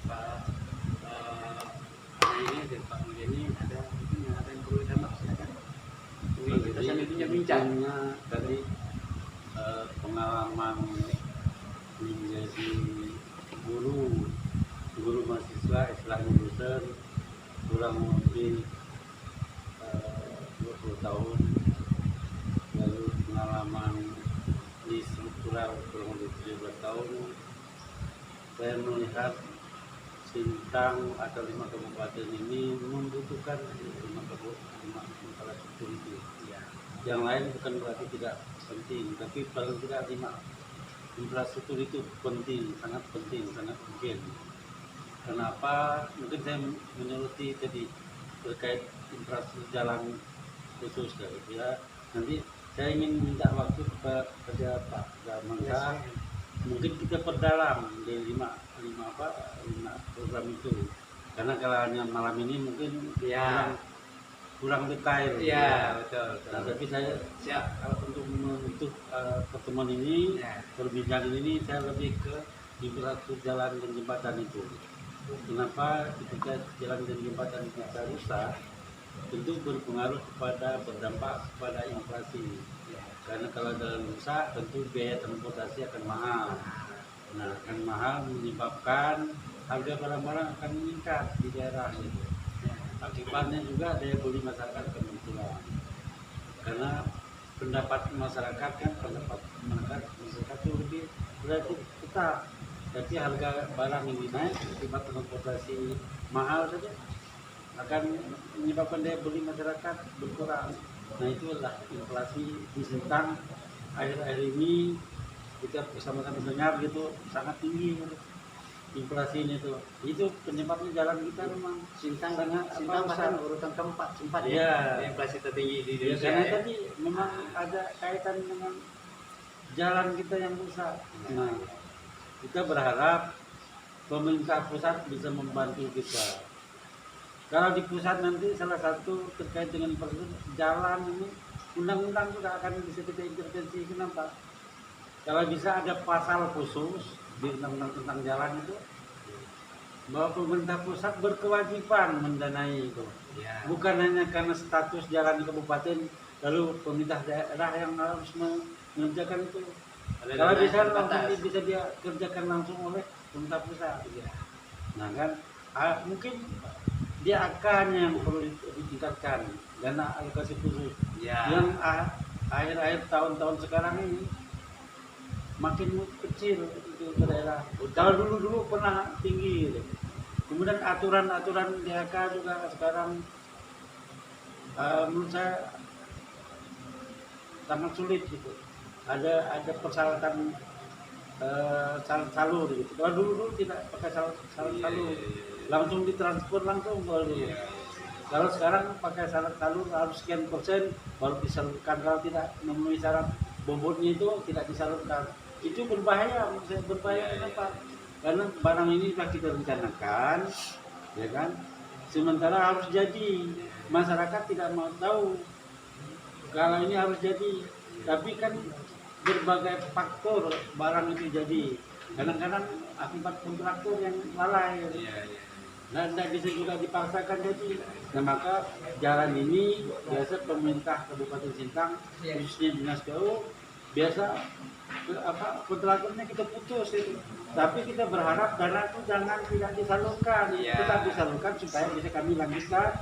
Pak ini dari Pak Murjani, ada mungkin yang ada yang perlu ditambah silakan. Kita sambil bincang-bincangnya dari pengalaman menjadi guru mahasiswa istilahnya dosen kurang lebih 20 tahun, lalu pengalaman di struktural kurang lebih 17 tahun, saya melihat Sintang atau 5 kabupaten ini membutuhkan 5 infrastruktur itu. Ya. Yang lain bukan berarti tidak penting, tapi paling tidak 5 infrastruktur itu penting, sangat urgent. Kenapa? Mungkin saya menyoroti tadi terkait infrastruktur jalan khusus ya. Nanti saya ingin minta waktu kepada Pak Mangga, mungkin kita perdalam di 5 program itu, karena kalau hanya malam ini mungkin kurang detail. Betul. Nah, tapi saya siap untuk menutup pertemuan ini, perbincangan ini, saya lebih ke infrastruktur jalan dan jembatan itu. Kenapa? Ketika jalan dan jembatan kita rusak, tentu berdampak kepada inflasi. Karena kalau jalan rusak, tentu biaya transportasi akan mahal. Nah, akan mahal menyebabkan harga barang-barang akan meningkat di daerah itu. Akibatnya juga daya beli masyarakat akan berkurang. Karena pendapat masyarakat itu lebih berarti tetap. Tapi harga barang ini naik akibat transportasi mahal saja akan menyebabkan daya beli masyarakat berkurang. Nah, itulah inflasi di Sintang akhir-akhir ini kita bersama-sama dengar gitu sangat tinggi inflasi ini tuh. Itu penyebabnya jalan kita memang Sintang bahkan urutan keempat sempat inflasi tertinggi di ya, Indonesia. karena tadi memang ada kaitan dengan jalan kita yang rusak. Nah, kita berharap pemerintah pusat bisa membantu kita. Kalau di pusat nanti salah satu terkait dengan jalan ini, undang-undang juga akan bisa kita intervensi. Kenapa? Kalau bisa ada pasal khusus di undang-undang tentang jalan itu, bahwa pemerintah pusat berkewajiban mendanai itu. Bukan hanya karena status jalan di kabupaten, lalu pemerintah daerah yang harus mengerjakan itu. Kalau bisa dia kerjakan langsung oleh pemerintah pusat. Nah kan, mungkin dia akannya yang perlu ditingkatkan, dana alokasi khusus. Yang akhir-akhir tahun-tahun sekarang ini makin kecil itu ke daerah. Kalau dulu pernah tinggi gitu. Kemudian aturan DHK juga sekarang menurut saya sangat sulit gitu. Ada persyaratan salur gitu. Kalau dulu tidak pakai salur, langsung ditransfer langsung baru. Kalau sekarang pakai syarat salur harus sekian persen baru disalurkan. Kalau tidak memenuhi syarat bobotnya itu tidak disalurkan. Itu berbahaya. Kenapa? Karena barang ini sudah kita rencanakan, ya kan? Sementara harus jadi, masyarakat tidak mau tahu kalau ini harus jadi. Tapi kan berbagai faktor barang itu jadi. Kadang-kadang akibat kontraktor yang lalai. Dan tidak bisa juga dipaksakan jadi. Nah, maka jalan ini biasa pemerintah Kabupaten Sintang, khususnya Dinas PU, biasa kontraktornya kita putus itu. Tapi kita berharap dana itu jangan tidak disalurkan, tetap disalurkan supaya bisa kami lanjutkan.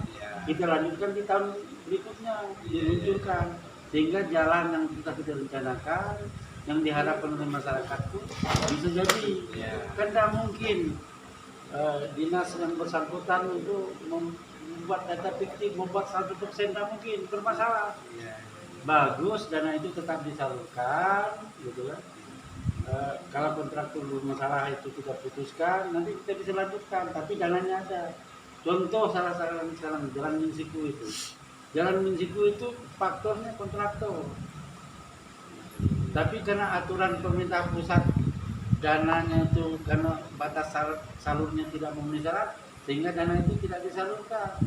Kita lanjutkan di tahun berikutnya, diluncurkan. Sehingga jalan yang kita rencanakan, yang diharapkan oleh masyarakat itu bisa jadi. Kan tidak mungkin dinas yang bersangkutan untuk membuat data fiktif, membuat 100% tidak mungkin, bermasalah. Bagus dana itu tetap disalurkan, gitu kan. Kalau kontraktor bermasalah itu kita putuskan, nanti kita bisa lanjutkan, tapi dananya ada. Contoh salah sekarang jalan Minsiku itu. Jalan Minsiku itu faktornya kontraktor. Tapi karena aturan pemerintah pusat dananya itu karena batas salurnya tidak memenuhi syarat, sehingga dana itu tidak disalurkan.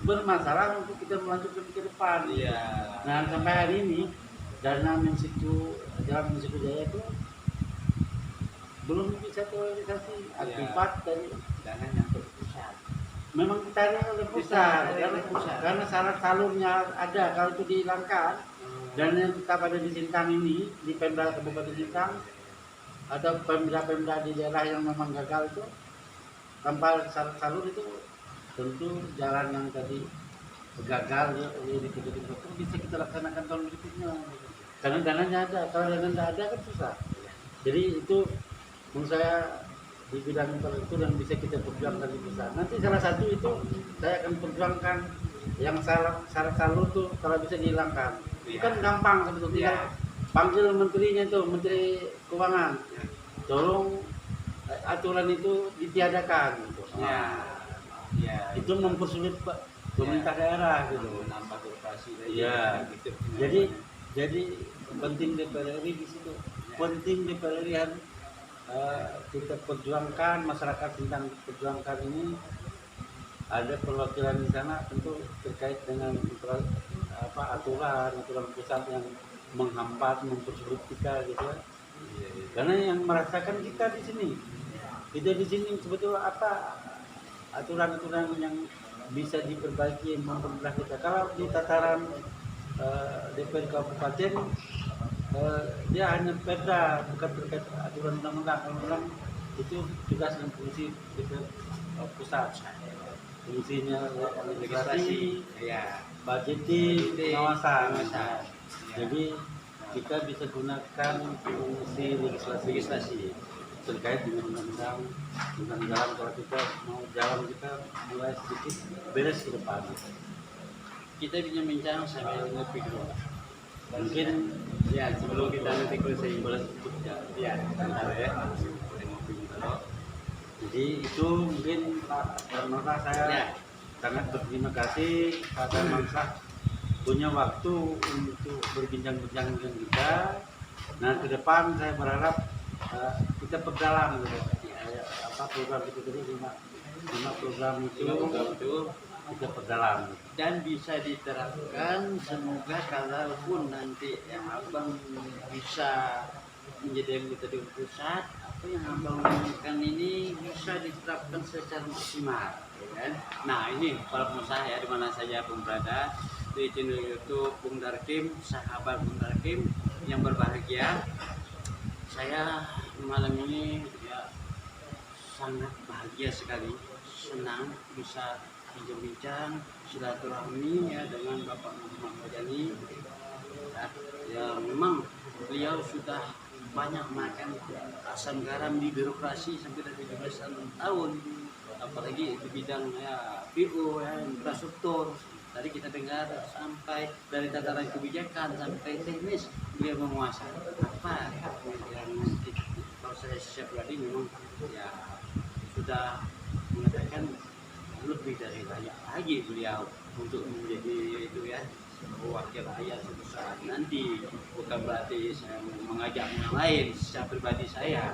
Bermasalah untuk kita melanjutkan ke depan. Nah, sampai hari ini dana jalan Minsiku Jaya itu belum bisa terrealisasi akibat dari dana yang pusat. Memang ditarik oleh pusat, karena syarat salurnya ada. Kalau itu dihilangkan, dana yang tetap ada di Sintang ini, di Pemda Kabupaten Sintang atau pemda-pemda di daerah yang memang gagal itu, tanpa syarat salur itu tentu jalan yang tadi gagal itu bisa kita laksanakan tahun berikutnya. Karena dananya ada, kalau dana tidak ada kan susah. Jadi itu menurut saya di bidang infrastruktur yang bisa kita perjuangkan di pusat. Nanti salah satu itu saya akan perjuangkan yang syarat salur tuh kalau bisa dihilangkan. Itu kan gampang sebetulnya. Panggil menterinya itu, Menteri Keuangan, tolong aturan itu ditiadakan. Gitu. Itu mempersulit pemerintah daerah gitu. Menambah birokrasi. Gitu. Jadi penting DPR RI di situ. Penting DPR RI harus kita perjuangkan, masyarakat tentang perjuangkan ini, ada perwakilan di sana tentu terkait dengan aturan pusat yang menghambat, mempersulit kita gitu. Karena yang merasakan kita di sini sebetulnya apa aturan-aturan yang bisa diperbaiki, mempermudah kita. Kalau di tataran DPR Kabupaten dia hanya perda, bukan terkait aturan undang-undang. Itu tugas dan fungsi DPR pusat. Fungsinya legislasi, budgeting, pengawasan. Jadi kita bisa gunakan fungsi legislasi terkait dengan undang-undang jalan. Kalau kita mau jalan, kita mulai sedikit beres ke depan. Kita bisa bincang sambil ngopi dulu. Mungkin Sebelum kita nanti closing. boleh cukup Ya, bentar ya. Kita ngopi dulu. Jadi itu mungkin karena saya sangat berterima kasih pada Mangsa punya waktu untuk berbincang-bincang dengan kita. Nah, ke depan saya berharap kita perdalam gitu. Program itu tadi 5 program itu kita perdalam dan bisa diterapkan. Semoga kalaupun nanti abang bisa menjadi anggota di pusat, apa yang abang lakukan ini bisa diterapkan secara maksimal, ya kan? Nah, ini para pengusaha ya, di mana saja pun berada, di channel YouTube Bung Darkim, sahabat Bung Darkim yang berbahagia, saya malam ini sangat bahagia sekali, senang bisa bincang-bincang silaturahmi dengan Bapak Muhammad Mojani. Ya memang beliau sudah banyak makan asam garam di birokrasi sampai dari 17 tahun, apalagi di bidang PU infrastruktur. Tadi kita dengar sampai dari tataran kebijakan sampai teknis beliau menguasai. Apa yang kalau saya pribadi memang sudah mengatakan lebih dari layak lagi beliau untuk menjadi wakil rakyat suatu saat nanti. Bukan berarti saya mengajak yang lain, secara pribadi saya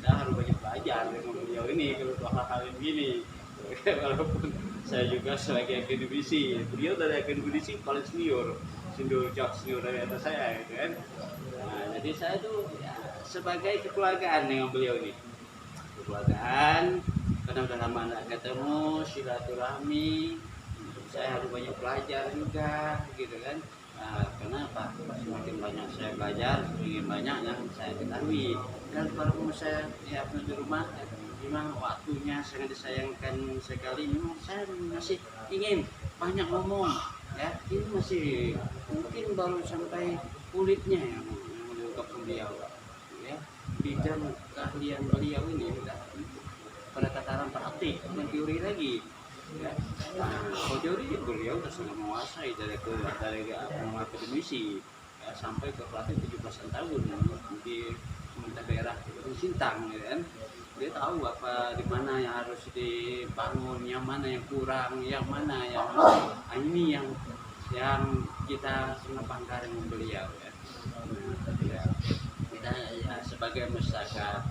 harus banyak belajar dengan beliau ini kalau hal-hal begini. Walaupun saya juga sebagai akademisi, beliau dari akademisi paling senior dari atas saya, gitu kan. Nah, jadi saya tuh sebagai kekeluargaan dengan beliau ini, kekeluargaan, karena udah lama nggak ketemu, silaturahmi, saya harus banyak belajar juga, gitu kan. Nah, kenapa? Semakin banyak saya belajar, semakin banyak yang saya ketahui. Dan kalau saya di rumah, memang waktunya sangat disayangkan sekali. Memang saya masih ingin banyak ngomong, ini masih mungkin baru sampai kulitnya yang mengungkapkan beliau, bidang keahlian beliau ini udah pada tataran praktik dan teori lagi. Kalau teori beliau sudah sangat menguasai dari akademisi sampai ke pelatih 17 tahun di pemerintah daerah Sintang, kan. Dia tahu apa di mana yang harus dibangun, yang mana yang kurang, yang mana yang ini yang kita sangat bangga dengan beliau, kita sebagai masyarakat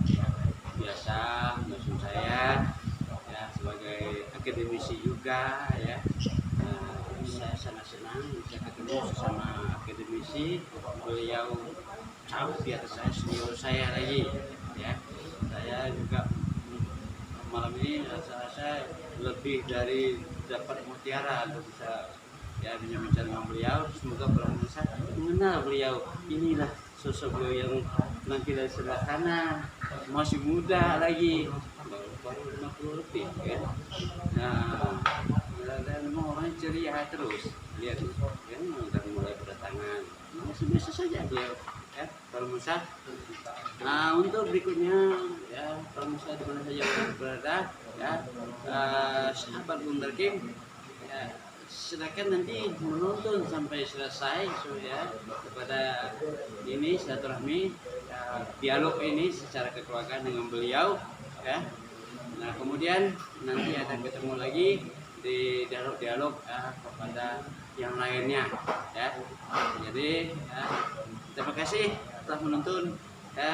biasa, maksud saya sebagai akademisi juga saya sangat senang bisa ketemu sesama akademisi. Beliau jauh di atas saya, senior saya lagi, saya juga malam ini rasa lebih dari dapat mutiara untuk bisa bincang dengan beliau. Semoga pemirsa mengenal beliau. Inilah sosok beliau yang nanti dari sebelah sana masih muda lagi, baru 50 lebih, Nah, dan orangnya ceria terus. Lihat, dari mulai berdatangan masih biasa saja beliau, pemirsa. Nah, untuk berikutnya ya, kalau misalnya di mana saja berada ya, sahabat Wunderkind ya, silakan nanti menonton sampai selesai so ya, kepada ini silaturahmi ya, dialog ini secara kekeluargaan dengan beliau ya. Nah, kemudian nanti akan ketemu lagi di dialog-dialog ya, kepada yang lainnya ya. Jadi ya, terima kasih telah menonton ya.